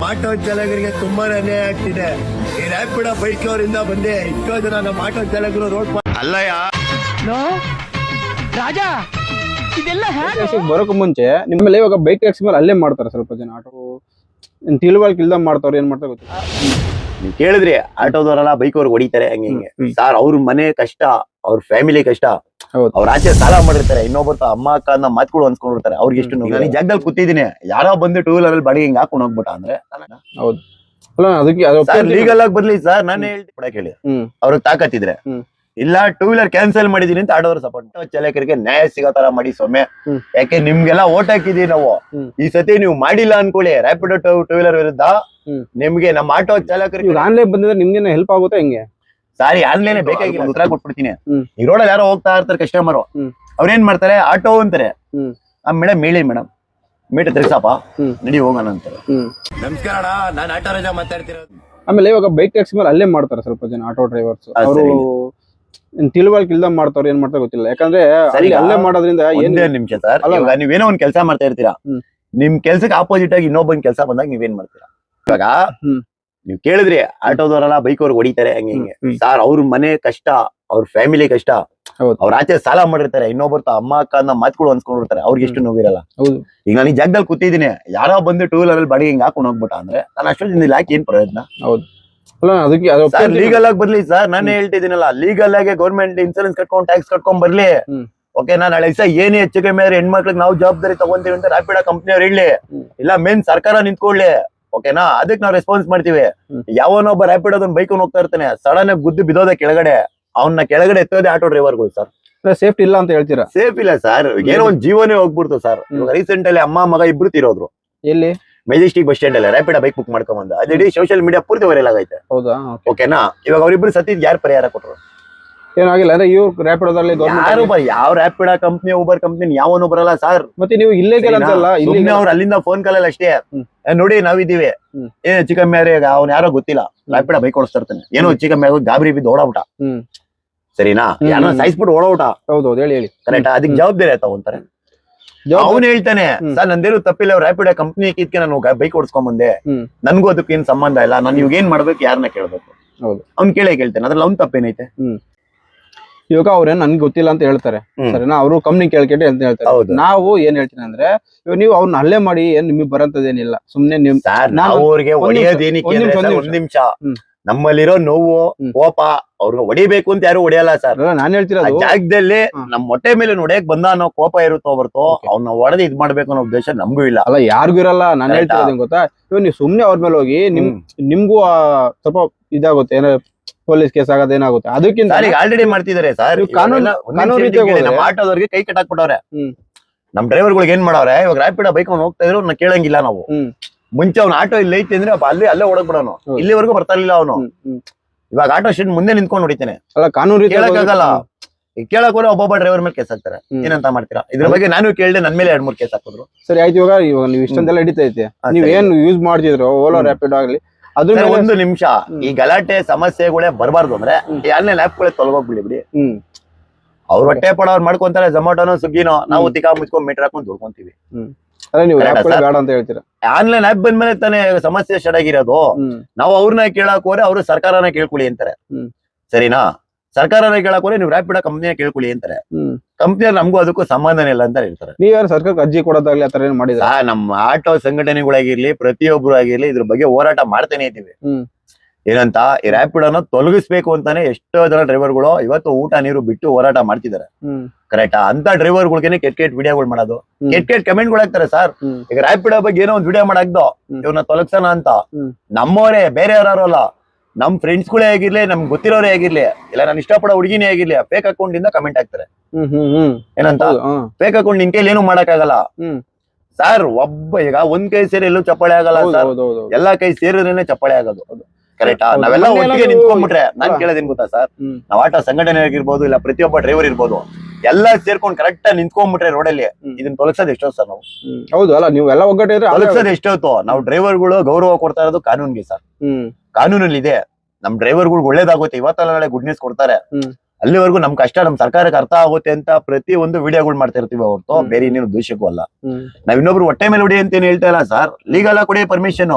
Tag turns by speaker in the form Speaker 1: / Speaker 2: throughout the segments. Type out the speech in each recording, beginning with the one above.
Speaker 1: Auto ಚಾಲಕರಿಗೆ ತುಂಬಾನೇ ಅನ್ಯಾಯ ಆಗ್ತಿದೆ. ಈ ರ್ಯಾಪಿಡೋ ಬೈಕ್ ಅವರಿಂದ ಬಂದೆ ಎಷ್ಟೋ ಜನ ನಮ್ಮ ಆಟೋ ಚಾಲಕರು ರೋಡ್ ಅಲ್ಲಯ್ಯ
Speaker 2: ರಾಜ ಇದೆಲ್ಲ
Speaker 3: ಬರೋಕ್ ಮುಂಚೆ ನಿಮ್ಮಲ್ಲಿ ಇವಾಗ ಬೈಕ್ ಟ್ಯಾಕ್ಸಿ ಮೇಲೆ ಅಲ್ಲೇ ಮಾಡ್ತಾರೆ ಸ್ವಲ್ಪ ಜನ ಆಟೋ ತಿಳುವಳಿಕೆ ಇಲ್ದ ಮಾಡ್ತಾವ್ರ ಏನ್ ಮಾಡ್ತಾರೆ ಗೊತ್ತಿಲ್ಲ.
Speaker 4: ನೀವ್ ಕೇಳಿದ್ರಿ ಆಟೋದವರೆಲ್ಲ ಬೈಕ್ ಅವ್ರಿಗೆ ಹೊಡಿತಾರೆ ಹಂಗೆ ಹಿಂಗೆ ಸರ್ ಅವ್ರ ಮನೆ ಕಷ್ಟ ಅವ್ರ ಫ್ಯಾಮಿಲಿ ಕಷ್ಟ ಅವ್ರ ಆಚೆ ಸಾಲ ಮಾಡಿರ್ತಾರೆ ಇನ್ನೊಬ್ಬರ ಅಮ್ಮ ಅಕ್ಕ ಅನ್ನ ಮಾತುಗಳು ಅನ್ಸ್ಕೊಂಡಿರ್ತಾರೆ ಅವ್ರಿಗೆ ಎಷ್ಟು ನಾನು ಈ ಜಾಗದಲ್ಲಿ ಕೂತಿದ್ದೀನಿ ಯಾರೋ ಬಂದು ಟೂ ವೀಲರ್ ಅಲ್ಲಿ ಬಾಡಿಗೆ ಹಿಂಗ್ ಹಾಕೊಂಡು ಹೋಗ್ಬಿಟ್ಟ ಅಂದ್ರೆ
Speaker 3: ಹೌದು ಅಲ್ಲ ಅದಕ್ಕೆ
Speaker 4: ಲೀಗಲ್ ಆಗಿ ಬರ್ಲಿ ಸರ್ ನಾನು ಹೇಳ್ತೀನಿ ಕೇಳಿ ಅವ್ರಿಗೆ ತಾಕತ್ತಿದ್ರೆ ಇಲ್ಲ ಟೂ ವೀಲರ್ ಕ್ಯಾನ್ಸಲ್ ಮಾಡಿದೀನಿ ಅಂತ ಆಡೋರು ಸಪೋರ್ಟ್ ಚಾಲಕರಿಗೆ ನ್ಯಾಯ ಸಿಗೋ ತರ ಮಾಡಿ ಸೊಮ್ಮೆ ಯಾಕೆ ನಿಮ್ಗೆಲ್ಲ ಓಟ್ ಹಾಕಿದೀವಿ ನಾವು ಈ ಸತಿ ನೀವು ಮಾಡಿಲ್ಲ ಅನ್ಕೊಳ್ಳಿ ರ್ಯಾಪಿಡೋ ಟೂ ವೀಲರ್ ವಿರುದ್ಧ ನಿಮ್ಗೆ ನಮ್ಮ ಆಟೋ ಚಾಲಕರಿಗೆ
Speaker 3: ಆನ್ಲೈನ್ ಬಂದಿದ್ರೆ ನಿಮ್ಗೆ ಹೆಲ್ಪ್ ಆಗುತ್ತೆ ಹೆಂಗೆ
Speaker 4: ಸಾರಿ ಆನ್ಲೈನ್ ಬೇಕಾಗಿಲ್ಲ ಉತ್ತರ ಕೊಟ್ಬಿಡ್ತೀನಿ ಈ ರೋಡಲ್ಲಿ ಯಾರೋ ಹೋಗ್ತಾ ಇರ್ತಾರೆ ಕಸ್ಟಮರ್ ಅವ್ರೇನ್ ಮಾಡ್ತಾರೆ ಆಟೋ ಅಂತಾರೆ ಮೇಡಮ್ ಹೇಳಿ ಮೇಡಮ್ ಮೀಟರ್ ತಿರ್ಸಪ್ಪ ನಡಿ ಹೋಗೋಣ ಅಂತಾರೆ.
Speaker 1: ನಮಸ್ಕಾರ ನಾನು ಆಟೋ ರಾಜ ಮಾತಾಡ್ತಿರೋದು.
Speaker 3: ಆಮೇಲೆ ಇವಾಗ ಬೈಕ್ ಟ್ಯಾಕ್ಸಿ ಮೇಲೆ ಅಲ್ಲೇ ಮಾಡ್ತಾರೆ ಸ್ವಲ್ಪ ಜನ ಆಟೋ ಡ್ರೈವರ್ಸ್ ಅವರು ತಿಳುವಳಿಕೆ ಇಲ್ದ ಮಾಡ್ತಾವ್ರ ಏನ್ ಮಾಡ್ತಾರೆ ಗೊತ್ತಿಲ್ಲ. ಯಾಕಂದ್ರೆ ಅಲ್ಲೇ ಮಾಡೋದ್ರಿಂದ
Speaker 4: ಒಂದೇ ನಿಮಿಷ ಸರ್ ಇವಾಗ ನೀವೇನೋ ಒಂದ್ ಕೆಲಸ ಮಾಡ್ತಾ ಇರ್ತೀರಾ ನಿಮ್ ಕೆಲ್ಸಕ್ಕೆ ಆಪೋಸಿಟ್ ಆಗಿ ಇನ್ನೊಬ್ಬನ್ ಕೆಲಸ ಬಂದಾಗ ನೀವೇನ್ ಮಾಡ್ತೀರಾ ಇವಾಗ ನೀವ್ ಕೇಳಿದ್ರಿ ಆಟೋದವರೆಲ್ಲ ಬೈಕ್ ಅವ್ರಿಗೆ ಹೊಡಿತಾರೆ ಹಂಗೆ ಹಿಂಗೆ ಸರ್ ಅವ್ರ ಮನೆ ಕಷ್ಟ ಅವ್ರ ಫ್ಯಾಮಿಲಿ ಕಷ್ಟ ಅವ್ರ ಆಚೆ ಸಾಲ ಮಾಡಿರ್ತಾರೆ ಇನ್ನೊಬ್ಬರ ಅಮ್ಮ ಅಕ್ಕ ಅನ್ನ ಮಾತುಗಳು ಅನ್ಸ್ಕೊಂಡಿರ್ತಾರೆ ಅವ್ರಿಗೆ ಎಷ್ಟು ನೋವಿರಲ್ಲ. ಈಗ ನಾನು ಈ ಜಾಗದಲ್ಲಿ ಕೂತಿದ್ದೀನಿ ಯಾರೋ ಬಂದು ಟೂ ವೀಲರ್ ಅಲ್ಲಿ ಬಾಡಿಗೆ ಹಿಂಗ್ ಹಾಕೊಂಡು ಹೋಗ್ಬಿಟ್ಟ ಅಂದ್ರೆ ನಾನು ಅಷ್ಟೊಂದು ಯಾಕೆ ಏನ್ ಪ್ರಯೋಜನ.
Speaker 3: ಹೌದು ಅದಕ್ಕೆ
Speaker 4: ಲೀಗಲ್ ಆಗಿ ಬರ್ಲಿ ಸರ್ ನಾನು ಹೇಳ್ತಿದ್ದೀನಲ್ಲ ಲೀಗಲ್ ಆಗಿ ಗೌರ್ಮೆಂಟ್ ಇನ್ಸೂರೆನ್ಸ್ ಕಟ್ಕೊಂಡ್ ಟ್ಯಾಕ್ಸ್ ಕಟ್ಕೊಂಡ್ ಬರ್ಲಿ ಓಕೆ ನಾನು ನಾಳೆ ದಿವಸ ಏನೇ ಹೆಚ್ಚು ಕಮ್ಮಿ ಆದ್ರೆ ಹೆಣ್ಮಕ್ಳಿಗೆ ನಾವು ಜವಾಬ್ದಾರಿ ತಗೊಂತೀವಿ ಅಂತ ರ್ಯಾಪಿಡೋ ಕಂಪ್ನಿಯವ್ರು ಹೇಳಿ ಇಲ್ಲ ಮೇನ್ ಸರ್ಕಾರ ನಿಂತ್ಕೊಳ್ಳಿ ಓಕೆನಾ ಅದಕ್ಕೆ ನಾವು ರೆಸ್ಪಾನ್ಸ್ ಮಾಡ್ತೀವಿ. ಯಾವನೊಬ್ಬ ರ್ಯಾಪಿಡೋದೊಂದು ಬೈಕ್ ಹೋಗ್ತಾ ಇರ್ತಾನೆ ಸಡನ್ ಆಗಿ ಗುದ್ದು ಬಿದ್ದೋದ ಕೆಳಗಡೆ ಅವನ್ನ ಕೆಳಗಡೆ ಎತ್ತೋದೆ ಆಟೋ ಡ್ರೈವರ್ಗಳು ಸರ್.
Speaker 3: ಸೇಫ್ಟಿ ಇಲ್ಲ ಅಂತ ಹೇಳ್ತೀರಾ?
Speaker 4: ಸೇಫ್ ಇಲ್ಲ ಸರ್ ಏನೋ ಒಂದ್ ಜೀವನೇ ಹೋಗ್ಬಿಡ್ತು ಸರ್. ಇವಾಗ ರೀಸೆಂಟ್ ಅಲ್ಲಿ ಅಮ್ಮ ಮಗ ಇಬ್ರು ತೀರೋದ್ರು
Speaker 3: ಎಲ್ಲಿ
Speaker 4: ಮೆಜೆಸ್ಟಿಕ್ ಬಸ್ ಸ್ಟ್ಯಾಂಡ್ ಅಲ್ಲಿ ರ್ಯಾಪಿಡೋ ಬೈಕ್ ಬುಕ್ ಮಾಡ್ಕೊಂಡ್ ಬಂದ ಅದಿಡೀ ಸೋಷಿಯಲ್ ಮೀಡಿಯಾ ಪೂರ್ತಿ ವೈರಲ್ ಆಗೈತೆ.
Speaker 3: ಹೌದಾ
Speaker 4: ಓಕೆನಾ ಇವಾಗ ಅವ್ರಿಬ್ರು ಸತ್ತಿದ್ ಯಾರು ಪರಿಹಾರ ಕೊಟ್ರು?
Speaker 3: ಏನಾಗಿಲ್ಲ ಅಂದ್ರೆ ಇವ್ರು ರ್ಯಾಪಿಡೋದಲ್ಲಿ
Speaker 4: ಯಾರು ಯಾವ ರ್ಯಾಪಿಡೋ ಕಂಪ್ನಿ ಊಬರ್ ಕಂಪ್ನಿ ಯಾವನು ಬರಲ್ಲ ಸರ್.
Speaker 3: ಮತ್ತೆ ನೀವು ಇಲ್ಲೇ
Speaker 4: ಅವ್ರು ಅಲ್ಲಿಂದ ಫೋನ್ ಕಾಲ್ ಅಲ್ಲಿ ಅಷ್ಟೇ ನೋಡಿ ನಾವಿದ್ದೀವಿ ಏನ್ ಹೆಚ್ಚು ಕಮ್ಮಿ ಆದ್ರೆ ಅವ್ನು ಯಾರೋ ಗೊತ್ತಿಲ್ಲ ರ್ಯಾಪಿಡೋ ಬೈಕ್ ಓಡಿಸ್ತಾ ಇರ್ತಾನೆ ಏನೋ ಹೆಚ್ಚು ಕಮ್ಮಿ ಆಗೋದು ಗಾಬರಿ ಬಿದ್ದು ಓಡಾಬಿಟ್ಟ ಸರಿನಾ ಯಾರೋ ಸಾಯಿಸ್ಬಿಟ್ಟು ಓಡಾಬಿಟ್ಟ
Speaker 3: ಹೌದೌದು ಹೇಳಿ
Speaker 4: ಕರೆಕ್ಟ್ ಅದಕ್ಕೆ ಜವಾಬ್ದಾರಿ ಆಯ್ತಾ ಅಂತಾರೆ. ಅವ್ನು ಹೇಳ್ತಾನೆ ಸರ್ ನಂದೇನು ತಪ್ಪಿಲ್ಲ ರ್ಯಾಪಿಡೋ ಕಂಪ್ನಿ ಕಿತ್ಕೆ ನಾನು ಬೈಕ್ ಓಡಿಸ್ಕೊಂಡ್ ಬಂದೆ ನನ್ಗೂ ಅದಕ್ಕೆ ಏನ್ ಸಂಬಂಧ ಇಲ್ಲ ನಾನು ಇವಾಗ ಏನ್ ಮಾಡ್ಬೇಕು ಯಾರನ್ನ ಕೇಳ್ಬೇಕು ಅವ್ನ್ ಕೇಳ್ತೇನೆ ಅದ್ರಲ್ಲಿ ಅವ್ನ್ ತಪ್ಪೇನೈತೆ.
Speaker 3: ಇವಾಗ ಅವ್ರೇನ್ ನನ್ಗೆ ಗೊತ್ತಿಲ್ಲ ಅಂತ ಹೇಳ್ತಾರೆ ಸರಿನಾ ಅವರು ಕಂಪ್ನಿ ಕೇಳ್ಕೆಟ್ಟಿ ಅಂತ ಹೇಳ್ತಾರೆ. ನಾವು ಏನ್ ಹೇಳ್ತೀನಿ ಅಂದ್ರೆ ಇವಾಗ ನೀವು ಅವ್ರನ್ನ ಹಲ್ಲೆ ಮಾಡಿ ಏನ್ ನಿಮಗ್ ಬರಂತದೇನಿಲ್ಲ ಸುಮ್ನೆ ನಿಮ್
Speaker 4: ಅವ್ರಿಗೆ ಒಂದ್ ನಿಮಿಷ ನಮ್ಮಲ್ಲಿರೋ ನೋವು ಕೋಪ ಅವ್ರಿಗೆ ಹೊಡಿಬೇಕು ಅಂತ ಯಾರು ಹೊಡೆಯಲ್ಲ ಸರ್.
Speaker 3: ನಾನ್ ಹೇಳ್ತಿರೋದು
Speaker 4: ಜಾಗದಲ್ಲಿ ನಮ್ ಹೊಟ್ಟೆ ಮೇಲೆ ಹೊಡೆಯಕ್ ಬಂದ ಅನ್ನೋ ಕೋಪ ಇರುತ್ತೋ ಹೊರತು ಅವ್ನ ಹೊಡೆದು ಇದ್ ಮಾಡ್ಬೇಕು ಅನ್ನೋ ಉದ್ದೇಶ ನಮ್ಗೂ ಇಲ್ಲ.
Speaker 3: ಅಲ್ಲ ಯಾರಿಗೂ ಇರಲ್ಲ. ನಾನ್ ಹೇಳ್ತಿರೋದು ಗೊತ್ತಾ ಇವ್ ನೀವು ಸುಮ್ನೆ ಅವ್ರ ಮೇಲೆ ಹೋಗಿ ನಿಮ್ಗೂ ಸ್ವಲ್ಪ ಇದಾಗುತ್ತೆ ಏನೋ ಪೊಲೀಸ್ ಕೇಸ್ ಆಗೋದು ಏನಾಗುತ್ತೆ ಅದಕ್ಕಿಂತ
Speaker 4: ಆಲ್ರೆಡಿ ಮಾಡ್ತಿದಾರೆ ಸರ್. ನಮ್ಮ ಆಟೋದವ್ರಿಗೆ ಕೈ ಕಟ್ಟಾಕ್ಬಿಟ್ಟವ್ರೆ ನಮ್ ಡ್ರೈವರ್ಗಳಿಗೆ ಏನ್ ಮಾಡವ್ರೆ ಇವಾಗ ರ್ಯಾಪಿಡೋ ಬೈಕ್ ಹೋಗ್ತಾ ಇದ್ರು ಅವ್ನ ಕೇಳಂಗಿಲ್ಲ ನಾವು. ಮುಂಚೆ ಅವ್ನ ಆಟೋ ಇಲ್ಲಿ ಐತಿ ಅಂದ್ರೆ ಅಲ್ಲೇ ಓಡಕ್ ಬಿಡೋನು ಇಲ್ಲಿವರೆಗೂ ಬರ್ತಾ ಇರ್ಲಿಲ್ಲ ಅವನು. ಇವಾಗ ಆಟೋ ಸ್ಟ್ಯಾಂಡ್ ಮುಂದೆ ನಿಂತ್ಕೊಂಡು ಹೊಡಿತಾನೆ
Speaker 3: ಅಲ್ಲ ಕಾನೂನು
Speaker 4: ಕೇಳಕ್ಕಾಗಲ್ಲ. ಕೇಳಕ್ ಹೋದ್ರೆ ಒಬ್ಬೊಬ್ಬ ಡ್ರೈವರ್ ಮೇಲೆ ಕೇಸ್ ಹಾಕ್ತಾರೆ ಏನಂತ ಮಾಡ್ತೀರಾ? ಇದ್ರ ಬಗ್ಗೆ ನಾನು ಕೇಳಿದೆ ನನ್ ಮೇಲೆ 2-3 ಕೇಸ್ ಹಾಕಿದ್ರು. ಸರಿ
Speaker 3: ಆಯ್ತು ಇವಾಗ ನೀವು ಇಷ್ಟೊಂದೆಲ್ಲ ಹಿಡಿತೈತೆ ನೀವ್ ಏನ್ ಯೂಸ್ ಮಾಡ್ತಿದ್ರು ಓಲಾ ರ್ಯಾಪಿಡೋ ಆಗ್ಲಿ
Speaker 4: ಅದನ್ನ ಒಂದು ನಿಮಿಷ ಈ ಗಲಾಟೆ ಸಮಸ್ಯೆಗಳೇ ಬರಬಾರ್ದು ಅಂದ್ರೆ ಯಾರನ್ನೇ ಲ್ಯಾಪ್ಗಳೇ ತೊಲಗೋಗ್ಬಿಡಿ ಬಿಡಿ. ಅವ್ರ ಹೊಟ್ಟೆ ಪಡ ಅವ್ರು ಮಾಡ್ಕೊಂತಾರೆ ಝೊಮ್ಯಾಟೋನೋ ಸ್ವಿಗ್ಗಿನೋ ನಾವು ತಿಕ್ಕಾ ಮುಚ್ಕೊಂಡ್ ಮೀಟರ್ ಹಾಕೊಂಡು ದುಡ್ಕೊಂತೀವಿ. ಆನ್ಲೈನ್ ಆಪ್ ಬಂದ್ಮೇಲೆ ತಾನೇ ಸಮಸ್ಯೆ ಸ್ಟಾರ್ಟ್ ಆಗಿರೋದು. ನಾವು ಅವ್ರನ್ನ ಕೇಳಕ್ ಹೋದ್ರೆ ಅವ್ರು ಸರ್ಕಾರನ ಕೇಳ್ಕೊಳ್ಳಿ ಅಂತಾರೆ ಸರಿನಾ. ಸರ್ಕಾರನ ಕೇಳಕ್ ಹೋದ್ರೆ ನೀವು ರ್ಯಾಪಿಡೋ ಕಂಪ್ನಿಯ ಕೇಳ್ಕೊಳ್ಳಿ ಅಂತಾರೆ. ಕಂಪ್ನಿಯವ್ರು ನಮಗೂ ಅದಕ್ಕೂ ಸಂಬಂಧನೇ ಇಲ್ಲ ಅಂತ ಹೇಳ್ತಾರೆ.
Speaker 3: ನೀವ್ ಸರ್ಕಾರಕ್ಕೆ ಅರ್ಜಿ ಕೊಡೋದಾಗ್ಲಿ ಆತರ ಏನ್ ಮಾಡಿದ್ರೆ
Speaker 4: ನಮ್ಮ ಆಟೋ ಸಂಘಟನೆಗಳಾಗಿರ್ಲಿ ಪ್ರತಿಯೊಬ್ರು ಆಗಿರ್ಲಿ ಇದ್ರ ಬಗ್ಗೆ ಹೋರಾಟ ಮಾಡ್ತಾನೆ ಇದ್ದೀವಿ. ಏನಂತ ಈ ರ್ಯಾಪಿಡೋನ ತೊಲಗಿಸ್ಬೇಕು ಅಂತಾನೆ ಎಷ್ಟೋ ಜನ ಡ್ರೈವರ್ಗಳು ಇವತ್ತು ಊಟ ನೀರು ಬಿಟ್ಟು ಹೋರಾಟ ಮಾಡ್ತಿದ್ದಾರೆ ಕರೆಕ್ಟಾ. ಅಂತ ಡ್ರೈವರ್ಗಳಿಗೆ ಕೆಟ್ಟ ವಿಡಿಯೋಗಳು ಮಾಡೋದು ಕೆಟ್ಟ ಕಮೆಂಟ್ಗಳು ಹಾಕ್ತಾರೆ ಸರ್. ಈಗ ರ್ಯಾಪಿಡೋ ಬಗ್ಗೆ ಏನೋ ಒಂದು ವಿಡಿಯೋ ಮಾಡಾಕ್ದು ಇವ್ರನ್ನ ತೊಲಗ್ಸೋಣ ಅಂತ ನಮ್ಮವರೇ ಬೇರೆ ಯಾರು ಅಲ್ಲ ನಮ್ ಫ್ರೆಂಡ್ಸ್ ಗಳೇ ಆಗಿರ್ಲಿ ನಮ್ಗೆ ಗೊತ್ತಿರೋರೇ ಆಗಿರ್ಲಿ ಇಲ್ಲ ನಾನು ಇಷ್ಟಪಡೋ ಹುಡುಗಿನೇ ಆಗಿರ್ಲಿ ಫೇಕ್ ಅಕೌಂಟ್ ಇಂದ ಕಮೆಂಟ್ ಹಾಕ್ತಾರೆ. ಏನಂತ ಫೇಕ್ ಅಕೌಂಟ್ ನಿನ್ ಕೈಲಿ ಏನು ಮಾಡಕ್ಕಾಗಲ್ಲ ಸರ್. ಒಬ್ಬ ಈಗ ಒಂದ್ ಕೈ ಸೇರಿ ಎಲ್ಲೂ ಚಪ್ಪಾಳೆ ಆಗಲ್ಲ ಸರ್. ಎಲ್ಲಾ ಕೈ ಸೇರಿದ್ರೇನೆ ಚಪ್ಪಾಳೆ ಆಗೋದು ಕರೆಕ್ಟಾ. ನಾವೆಲ್ಲ ಒಟ್ಟಿಗೆ ನಿಂತ್ಕೊಂಡ್ಬಿಟ್ರೆ ನಾನ್ ಕೇಳೋದೇನ್ ಗೊತ್ತಾ ಸರ್ ನಾವ್ ಆಟೋ ಸಂಘಟನೆ ಆಗಿರ್ಬೋದು ಇಲ್ಲ ಪ್ರತಿಯೊಬ್ಬ ಡ್ರೈವರ್ ಇರ್ಬೋದು ಎಲ್ಲ ಸೇರ್ಕೊಂಡು ಕರೆಕ್ಟ್ ಆಗಿ ನಿಂತ್ಕೊಂಡ್ಬಿಟ್ರೆ ರೋಡಲ್ಲಿ ಇದನ್ನ ತೊಲಗ್ಸೋದ್ ಎಷ್ಟೋ ಸರ್ ನಾವು.
Speaker 3: ಹೌದು ಅಲ್ಲ ನೀವು ಎಲ್ಲ ಒಗ್ಗಟ್ಟಿದ್ರೆ
Speaker 4: ತೊಲಗ್ಸೋದ್ ಎಷ್ಟೊತ್ತು ನಾವು ಡ್ರೈವರ್ಗಳು ಗೌರವ ಕೊಡ್ತಾ ಇರೋದು ಕಾನೂನ್ಗೆ ಸರ್. ಕಾನೂನಲ್ಲಿ ಇದೆ ನಮ್ ಡ್ರೈವರ್ಗಳು ಒಳ್ಳೇದಾಗುತ್ತೆ ಇವತ್ತಲ್ಲ ನಾಳೆ ಗುಡ್ ನ್ಯೂಸ್ ಕೊಡ್ತಾರೆ ಅಲ್ಲಿವರೆಗೂ ನಮ್ ಕಷ್ಟ ನಮ್ ಸರ್ಕಾರಕ್ಕೆ ಅರ್ಥ ಆಗುತ್ತೆ ಅಂತ ಪ್ರತಿ ಒಂದು ವಿಡಿಯೋಗಳು ಮಾಡ್ತಾ ಇರ್ತೀವಿ ಹೊರತು ಬೇರೆ ಇನ್ನೇನು ಉದ್ದೇಶಕ್ಕೂ ಅಲ್ಲ. ನಾವ್ ಇನ್ನೊಬ್ರು ಹೊಟ್ಟೆ ಮೇಲೆ ಹೊಡಿ ಅಂತ ಏನ್ ಹೇಳ್ತಾ ಇಲ್ಲ ಸರ್. ಲೀಗಲ್ ಆಗಿ ಕೊಡಿ ಪರ್ಮಿಷನ್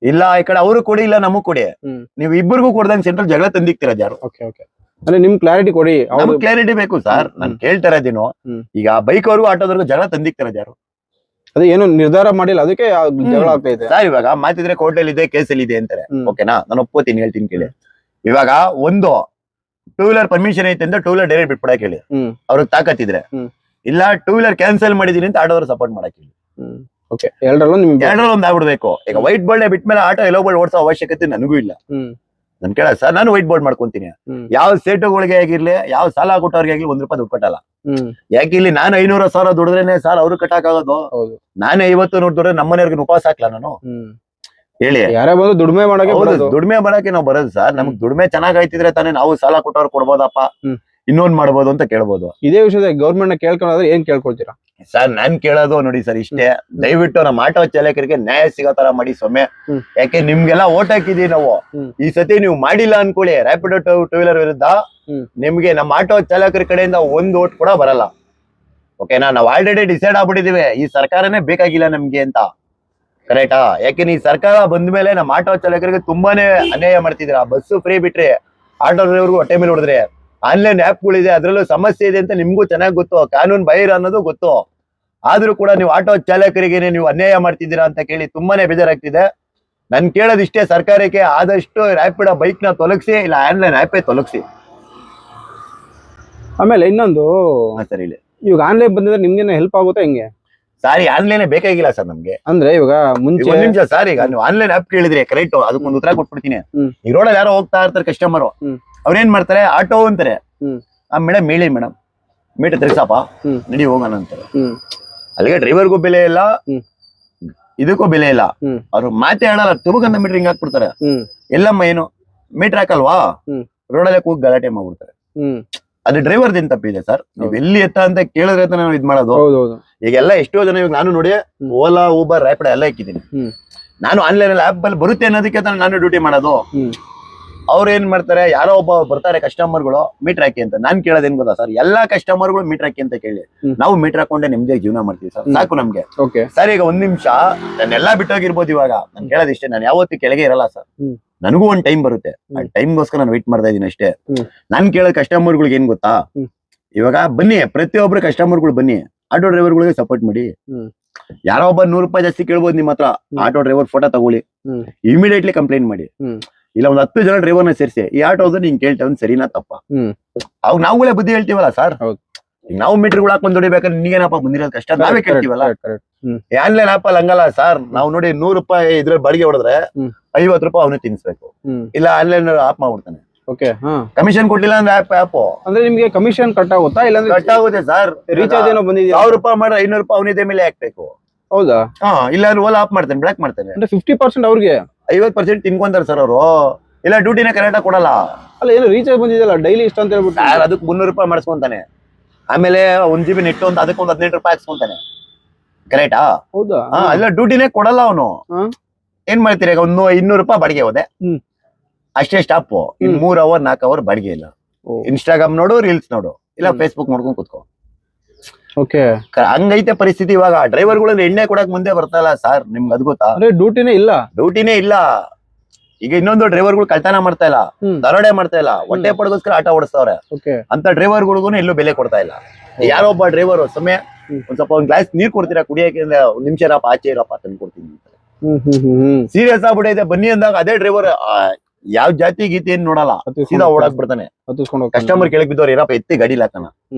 Speaker 4: ಇಲ್ಲ ಈ ಕಡೆ ಅವರು ಕೊಡಿ ಇಲ್ಲ ನಮಗ್ ಕೊಡಿ.
Speaker 3: ಹ್ಮ್.
Speaker 4: ನೀವು ಇಬ್ಬರಿಗೂ ಕೊಡ್ದಂಗ್ ಸೆಂಟ್ರಲ್ ಜಗಳ ತಂದಿಕ್ತೀರ ಯಾರು?
Speaker 3: ಓಕೆ ಓಕೆ ಅಂದ್ರೆ ನಿಮ್ ಕ್ಲಾರಿಟಿ ಕೊಡಿ.
Speaker 4: ನಮ್ಗೆ ಕ್ಲಾರಿಟಿ ಬೇಕು ಸರ್. ನಾನ್ ಕೇಳ್ತಾ ಇರೋದೇನು, ಈಗ ಬೈಕ್ ಅವ್ರಿಗೂ ಆಟೋದವ್ರಿಗೂ ಜಗಳ ತಂದಿಕ್ತಿರೋದು ಯಾರು?
Speaker 3: ಅದೇ ಏನು ನಿರ್ಧಾರ ಮಾಡಿಲ್ಲ, ಅದಕ್ಕೆ ಜಗಳ ಆಗ್ತೈತೆ
Speaker 4: ಸರ್. ಇವಾಗ ಮಾತಿದ್ರೆ ಕೋರ್ಟಲ್ಲಿ ಇದೆ, ಕೇಸಲ್ಲಿ ಇದೆ ಅಂತಾರೆ. ಓಕೆನಾ, ನಾನು ಒಪ್ಕೋತೀನಿ, ಹೇಳ್ತೀನಿ ಕೇಳಿ. ಇವಾಗ ಒಂದು 2 ವೀಲರ್ ಪರ್ಮಿಷನ್ ಐತೆ ಅಂತ 2 ವೀಲರ್ ಡೈರೆಕ್ಟ್ ಬಿಟ್ಬಿಡಕ್ ಹೇಳಿ, ಅವ್ರಿಗೆ ತಾಕತ್ತಿದ್ರೆ. ಇಲ್ಲ 2 ವೀಲರ್ ಕ್ಯಾನ್ಸಲ್ ಮಾಡಿದೀನಿ ಅಂತ ಆಟೋದವ್ರು ಸಪೋರ್ಟ್ ಮಾಡಕ್ ಹೇಳಿ.
Speaker 3: ಓಕೆ ಎರಡರಲ್ಲೂ
Speaker 4: ಒಂದ್ ಆಗ್ಬಿಡ್ಬೇಕು. ಈಗ ವೈಟ್ ಬೋರ್ಡ್ ಬಿಟ್ಮೇಲೆ ಆಟೋ ಎಲ್ಲೋ ಬೋರ್ಡ್ ಓಡಿಸೋ ಅವಶ್ಯಕತೆ ನನಗೂ ಇಲ್ಲ. ನನ್ ಕೇಳ ಸರ್, ನಾನು ವೈಟ್ ಬೋರ್ಡ್ ಮಾಡ್ಕೊಂತೀನಿ. ಯಾವ ಸೇಟುಗಳಿಗೆ ಆಗಿರ್ಲಿ, ಯಾವ ಸಾಲ ಕೊಟ್ಟವ್ರಿಗೆ ಆಗ್ಲಿ 1 ರೂಪಾಯಿ ದುಡ್ಡು ಕಟ್ಟಲ್ಲ. ಯಾಕೆ ಇಲ್ಲಿ ನಾನು 500,000 ದುಡಿದ್ರೇನೆ ಸಾಲ ಅವ್ರು ಕಟ್ಟಾಕ್ ಆಗೋದು? ನಾನೇ 50 ನೋಡ್ ದುಡ್ರೆ ನಮ್ಮನೆಯವ್ರಿಗೆ ಉಪವಾಸ ಹಾಕ್ಲಾ ನಾನು? ಹೇಳಿ.
Speaker 3: ಯಾರೇ ಬಂದು ದುಡಿಮೆ
Speaker 4: ದುಡಿಮೆ ಮಾಡಕ್ಕೆ ನಾವು ಬರೋದು ಸರ್. ನಮ್ಗ್ ದುಡಿಮೆ ಚೆನ್ನಾಗ್ ಆಯ್ತಿದ್ರೆ ತಾನೇ ನಾವು ಸಾಲ ಕೊಟ್ಟವ್ರು ಕೊಡ್ಬೋದಪ್ಪ, ಇನ್ನೊಂದ್ ಮಾಡ್ಬೋದು ಅಂತ ಕೇಳ್ಬೋದು.
Speaker 3: ಇದೇ ವಿಷಯದ ಗೌರ್ಮೆಂಟ್ ನ ಕೇಳ್ಕೊಂಡ್ರೆ ಏನ್ ಕೇಳ್ಕೊಳ್ತೀರಾ
Speaker 4: ಸರ್? ನಾನ್ ಕೇಳೋದು ನೋಡಿ ಸರ್ ಇಷ್ಟೇ, ದಯವಿಟ್ಟು ನಮ್ಮ ಆಟೋ ಚಾಲಕರಿಗೆ ನ್ಯಾಯ ಸಿಗೋ ತರ ಮಾಡಿ ಸೊಮ್ಮೆ. ಯಾಕೆ ನಿಮ್ಗೆಲ್ಲ ಓಟ್ ಹಾಕಿದೀವಿ ನಾವು. ಈ ಸತಿ ನೀವು ಮಾಡಿಲ್ಲ ಅನ್ಕೊಳ್ಳಿ ರ್ಯಾಪಿಡೋ 2 ವೀಲರ್ ವಿರುದ್ಧ, ನಿಮ್ಗೆ ನಮ್ಮ ಆಟೋ ಚಾಲಕರ ಕಡೆಯಿಂದ 1 ಓಟ್ ಕೂಡ ಬರಲ್ಲ. ಓಕೆನಾ? ನಾವ್ ಆಲ್ರೆಡಿ ಡಿಸೈಡ್ ಆಗ್ಬಿಟ್ಟಿದೀವಿ, ಈ ಸರ್ಕಾರನೇ ಬೇಕಾಗಿಲ್ಲ ನಮ್ಗೆ ಅಂತ. ಕರೆಕ್ಟಾ? ಯಾಕೆ ಈ ಸರ್ಕಾರ ಬಂದ್ಮೇಲೆ ನಮ್ಮ ಆಟೋ ಚಾಲಕರಿಗೆ ತುಂಬಾನೇ ಅನ್ಯಾಯ ಮಾಡ್ತಿದ್ದೀರಾ. ಬಸ್ಸು ಫ್ರೀ ಬಿಟ್ರೆ ಆಟೋ ಡ್ರೈವರ್ಗೂ ಹೊಟ್ಟೆ ಮೇಲೆ ಹೊಡೆದ್ರೆ, ಆನ್ಲೈನ್ ಆ್ಯಪ್ಗಳಿದೆ, ಅದ್ರಲ್ಲೂ ಸಮಸ್ಯೆ ಇದೆ ಅಂತ ನಿಮ್ಗೂ ಚೆನ್ನಾಗಿ ಗೊತ್ತು, ಕಾನೂನು ಬಾಹಿರ ಅನ್ನೋದು ಗೊತ್ತು. ಆದ್ರೂ ಕೂಡ ನೀವು ಆಟೋ ಚಾಲಕರಿಗೆ ನೀವು ಅನ್ಯಾಯ ಮಾಡ್ತಿದ್ದೀರಾ ಅಂತ ಕೇಳಿ ತುಂಬಾನೇ ಬೇಜಾರಾಗ್ತಿದೆ. ನನ್ ಕೇಳೋದಿಷ್ಟೇ, ಸರ್ಕಾರಕ್ಕೆ ಆದಷ್ಟು ರ್ಯಾಪಿಡೋ ಬೈಕ್ ನ ತೊಲಗಿಸಿ, ಇಲ್ಲ ಆನ್ಲೈನ್ ಆ್ಯಪೇ ತೊಲಗಿಸಿ.
Speaker 3: ಆಮೇಲೆ ಇನ್ನೊಂದು
Speaker 4: ಸರ್ ಇಲ್ಲಿ
Speaker 3: ಇವಾಗ ಆನ್ಲೈನ್ ಬಂದಿದ್ರೆ ನಿಮ್ಗೆ ಹೆಲ್ಪ್ ಆಗುತ್ತೆ ಹೆಂಗೆ?
Speaker 4: ಸಾರಿ, ಆನ್ಲೈನ್ ಬೇಕಾಗಿಲ್ಲ ಸರ್ ನಮ್ಗೆ.
Speaker 3: ಅಂದ್ರೆ ಇವಾಗ ಮುಂಚೆ
Speaker 4: ಒಂದ್ ನಿಮಿಷ ಸರ್, ಈಗ ನೀವು ಆನ್ಲೈನ್ ಆಪ್ ಕೇಳಿದ್ರೆ ಕರೆಕ್ಟ್, ಅದಕ್ಕೊಂದು ಉತ್ತರ ಕೊಟ್ಬಿಡ್ತೀನಿ. ಈ ರೋಡಲ್ಲಿ ಯಾರೋ ಹೋಗ್ತಾ ಇರ್ತಾರೆ ಕಸ್ಟಮರ್, ಅವ್ರೇನ್ ಮಾಡ್ತಾರೆ, ಆಟೋ ಅಂತಾರೆ. ಮೇಡಮ್ ಹೇಳಿ ಮೇಡಮ್, ಮೀಟರ್ ತಿರ್ಸಪ್ಪ, ನಡಿ ಹೋಗೋಣ ಅಂತಾರೆ. ಅಲ್ಲಿಗೆ ಡ್ರೈವರ್ಗೂ ಬೆಲೆ ಇಲ್ಲ, ಇದಕ್ಕೂ ಬೆಲೆ ಇಲ್ಲ. ಅವ್ರು ಮಾತೇ ಆಡಲ್ಲ, ತುಮಕಂದ ಮೀಟರ್ ಹಿಂಗ್ ಹಾಕ್ಬಿಡ್ತಾರೆ. ಎಲ್ಲಮ್ಮ ಏನು ಮೀಟರ್ ಹಾಕಲ್ವಾ, ರೋಡಲ್ಲೇ ಕೂಗ್ ಗಲಾಟೆ ಮಾಡ್ಬಿಡ್ತಾರೆ. ಅದು ಡ್ರೈವರ್ದೇನ್ ತಪ್ಪಿದೆ ಸರ್? ನೀವ್ ಎಲ್ಲಿ ಎತ್ತ ಅಂತ ಕೇಳಿದ್ರೆ ನಾವು ಇದ್ ಮಾಡೋದು. ಈಗೆಲ್ಲ ಎಷ್ಟೋ ಜನ, ಇವಾಗ ನಾನು ನೋಡಿ ಓಲಾ, ಊಬರ್, ರ್ಯಾಪಿಡೋ ಎಲ್ಲ ಹಾಕಿದ್ದೀನಿ. ನಾನು ಆನ್ಲೈನ್ ಅಲ್ಲಿ ಆಪ್ ಅಲ್ಲಿ ಬರುತ್ತೆ ಅನ್ನೋದಕ್ಕೆ ನಾನು ಡ್ಯೂಟಿ ಮಾಡೋದು. ಅವ್ರು ಏನ್ ಮಾಡ್ತಾರೆ, ಯಾರೋ ಒಬ್ಬ ಬರ್ತಾರೆ ಕಸ್ಟಮರ್ಗಳು ಮೀಟರ್ ಹಾಕಿ ಅಂತ. ನಾನ್ ಕೇಳೋದೇನ್ ಗೊತ್ತಾ ಸರ್, ಎಲ್ಲಾ ಕಸ್ಟಮರ್ಗಳು ಮೀಟರ್ ಹಾಕಿ ಅಂತ ಕೇಳಿ, ನಾವು ಮೀಟರ್ ಹಾಕೊಂಡೆ ನಿಮ್ದೇ ಜೀವನ ಮಾಡ್ತೀವಿ ಸರ್, ಸಾಕು ನಮ್ಗೆ. ಸರ್ ಈಗ 1 ನಿಮಿಷ ನಾನೆಲ್ಲಾ ಬಿಟ್ಟೋಗಿರ್ಬೋದು. ಇವಾಗ ನಾನು ಕೇಳೋದಿಷ್ಟೇ, ನಾನು ಯಾವತ್ತೂ ಕೆಳಗೆ ಇರಲ್ಲ ಸರ್. ನನಗೂ ಒಂದ್ ಟೈಮ್ ಬರುತ್ತೆ, ಆ ಟೈಮ್ಗೋಸ್ಕರ ನಾನು ವೇಟ್ ಮಾಡ್ತಾ ಇದೀನಿ ಅಷ್ಟೇ. ನಾನ್ ಕೇಳೋ ಕಸ್ಟಮರ್ಗಳಿಗೆ ಏನ್ ಗೊತ್ತಾ, ಇವಾಗ ಬನ್ನಿ, ಪ್ರತಿಯೊಬ್ರು ಕಸ್ಟಮರ್ಗಳು ಬನ್ನಿ, ಆಟೋ ಡ್ರೈವರ್ಗಳಿಗೆ ಸಪೋರ್ಟ್ ಮಾಡಿ. ಯಾರೋ ಒಬ್ಬ 100 ರೂಪಾಯಿ ಜಾಸ್ತಿ ಕೇಳ್ಬೋದು ನಿಮ್ಮ ಹತ್ರ, ಆಟೋ ಡ್ರೈವರ್ ಫೋಟೋ ತಗೊಳ್ಳಿ, ಇಮಿಡಿಯೇಟ್ಲಿ ಕಂಪ್ಲೇಂಟ್ ಮಾಡಿ. ಇಲ್ಲ ಒಂದ್ 10 ಜನ ಡ್ರೈವರ್ನ ಸೇರಿಸಿ, ಈ ಆಟೋದು ನೀನ್ ಕೇಳ್ತೇವೆ ಸರಿನಾ ತಪ್ಪ? ಅವಾಗ ನಾವುಗಳೇ ಬುದ್ಧಿ ಹೇಳ್ತೀವಲ್ಲ ಸರ್. ಈಗ ನಾವು ಮೀಟರ್ಗಳು ಹಾಕೊಂಡ್ ದುಡಿಬೇಕಾದ್ರೆ ನಿನ್ಗೇನಪ್ಪ ಬಂದಿರೋದು ಕಷ್ಟ, ನಾವೇ ಕೇಳ್ತೀವಲ್ಲ. ಆನ್ಲೈನ್ ಆಪ್ ಅಲ್ಲಿ ಹಂಗಲ್ಲ ಸರ್. ನಾವು ನೋಡಿ 100 ರೂಪಾಯಿ ಇದ್ರಲ್ಲಿ ಬಾಡಿಗೆ ಹೊಡೆದ್ರೆ 50 ರೂಪಾಯಿ ಅವನು ತಿನ್ಸ್ಬೇಕು, ಇಲ್ಲ ಆನ್ಲೈನ್ ಆಪ್ ಮಾಡ್ಬಿಡ್ತಾನೆ. ಕಮಿಷನ್ ಕೊಟ್ಟಿಲ್ಲ ಅಂದ್ರೆ ಆಪ್
Speaker 3: ಅಂದ್ರೆ ನಿಮ್ಗೆ ಕಮಿಷನ್ ಕಟ್ ಆಗುತ್ತಾ? ಇಲ್ಲ
Speaker 4: ಕಟ್ ಆಗುತ್ತೆ ಸರ್.
Speaker 3: ರೀಚಾರ್ಜ್ ಏನೋ ಬಂದಿದೆ,
Speaker 4: 1000 ರೂಪಾಯಿ ಮಾಡ್ರೆ 500 ರೂಪಾಯಿ ಅವನಿದೆ ಮೇಲೆ ಹಾಕ್ಬೇಕು.
Speaker 3: ಹೌದಾ?
Speaker 4: ಇಲ್ಲ ಓಲಾ ಆಫ್ ಮಾಡ್ತಾನೆ, ಬ್ಲಾಕ್ ಮಾಡ್ತಾನೆ.
Speaker 3: 50% ಅವ್ರಿಗೆ
Speaker 4: 50% ತಿನ್ಕೊಂತಾರೆ ಸರ್ ಅವರು. ಇಲ್ಲ ಡ್ಯೂಟಿನ ಕರೆಕ್ಟ್ ಆಗಿ ಕೊಡಲ್ಲ.
Speaker 3: ಅಲ್ಲ, ಏನು ರೀಚಾರ್ಜ್ ಬಂದಿದೆಯಲ್ಲ ಡೈಲಿ ಇಷ್ಟ ಅಂತ ಹೇಳ್ಬಿಟ್ಟು
Speaker 4: ಅದಕ್ಕೆ 300 ರೂಪಾಯಿ ಮಾಡಿಸ್ಕೊಂತಾನೆ. ಆಮೇಲೆ 1 GB ನೆಟ್ ಅಂತ ಅದಕ್ಕೊಂದು 18 ರೂಪಾಯಿ ಹಾಕ್ಸ್ಕೊಂತಾನೆ. ಕರೆಕ್ಟಾ?
Speaker 3: ಹೌದಾ?
Speaker 4: ಇಲ್ಲ ಡ್ಯೂಟಿನೇ ಕೊಡಲ್ಲ ಅವನು. ಏನ್ ಮಾಡ್ತೀರಿ, ಈಗ 200 ರೂಪಾಯಿ ಬಾಡಿಗೆ ಹೋದೆ ಅಷ್ಟೇ, ಸ್ಟಾಪ್. ಇನ್ 3 ಅವರ್ 4 ಅವರ್ ಬಾಡಿಗೆ ಇಲ್ಲ. ಇನ್ಸ್ಟಾಗ್ರಾಮ್ ನೋಡು, ರೀಲ್ಸ್ ನೋಡು, ಇಲ್ಲ ಫೇಸ್ಬುಕ್ ನೋಡ್ಕೊಂಡ್ ಕುತ್ಕೋ. ಹಂಗೈತೆ ಪರಿಸ್ಥಿತಿ. ಇವಾಗ ಡ್ರೈವರ್ಗಳಲ್ಲಿ ಎಣ್ಣೆ ಕೊಡಕ್ ಮುಂದೆ ಬರ್ತಾ ಇಲ್ಲ ಸರ್, ನಿಮ್ಗೆ ಅದ್ ಗೊತ್ತಾ?
Speaker 3: ಡ್ಯೂಟಿನೇ ಇಲ್ಲ.
Speaker 4: ಈಗ ಇನ್ನೊಂದು ಡ್ರೈವರ್ಗಳು ಕಳ್ತನ ಮಾಡ್ತಾ ಇಲ್ಲ, ದರೋಡೆ ಮಾಡ್ತಾ ಇಲ್ಲ, ಹೊಟ್ಟೆ ಪಡಗೋಸ್ಕರ ಆಟೋ ಓಡಿಸ್ತವ್ರೆ. ಅಂತ ಡ್ರೈವರ್ಗಳಿಗೂ ಎಲ್ಲೂ ಬೆಲೆ ಕೊಡ್ತಾ ಇಲ್ಲ. ಯಾರೋ ಒಬ್ಬ ಡ್ರೈವರ್ ಸಮಯ ಒಂದ್ ಸ್ವಲ್ಪ ಒಂದ್ ಗ್ಲಾಸ್ ನೀರ್ ಕೊಡ್ತೀರಾ ಕುಡಿಯಕ್ಕೆ, 1 ನಿಮಿಷ ಇರಪ್ಪ, ಆಚೆ ಇರಪ್ಪ ತಂದು ಕೊಡ್ತೀನಿ. ಸೀರಿಯಸ್ ಆಗ್ಬಿಟ್ಟೈತೆ. ಬನ್ನಿ ಅಂದಾಗ ಅದೇ ಡ್ರೈವರ್ ಯಾವ ಜಾತಿ ಗೀತಿ ಏನ್ ನೋಡಲ್ಲ, ಸೀದಾ ಓಡಾಕ್ ಬಿಡ್ತಾನೆ. ಕಸ್ಟಮರ್ ಕೆಳಗ್ ಬಿದ್ದವ್ರು ಏನಪ್ಪ ಎತ್ತಿ ಗಾಡಿಲಿ ಹಾಕಣ,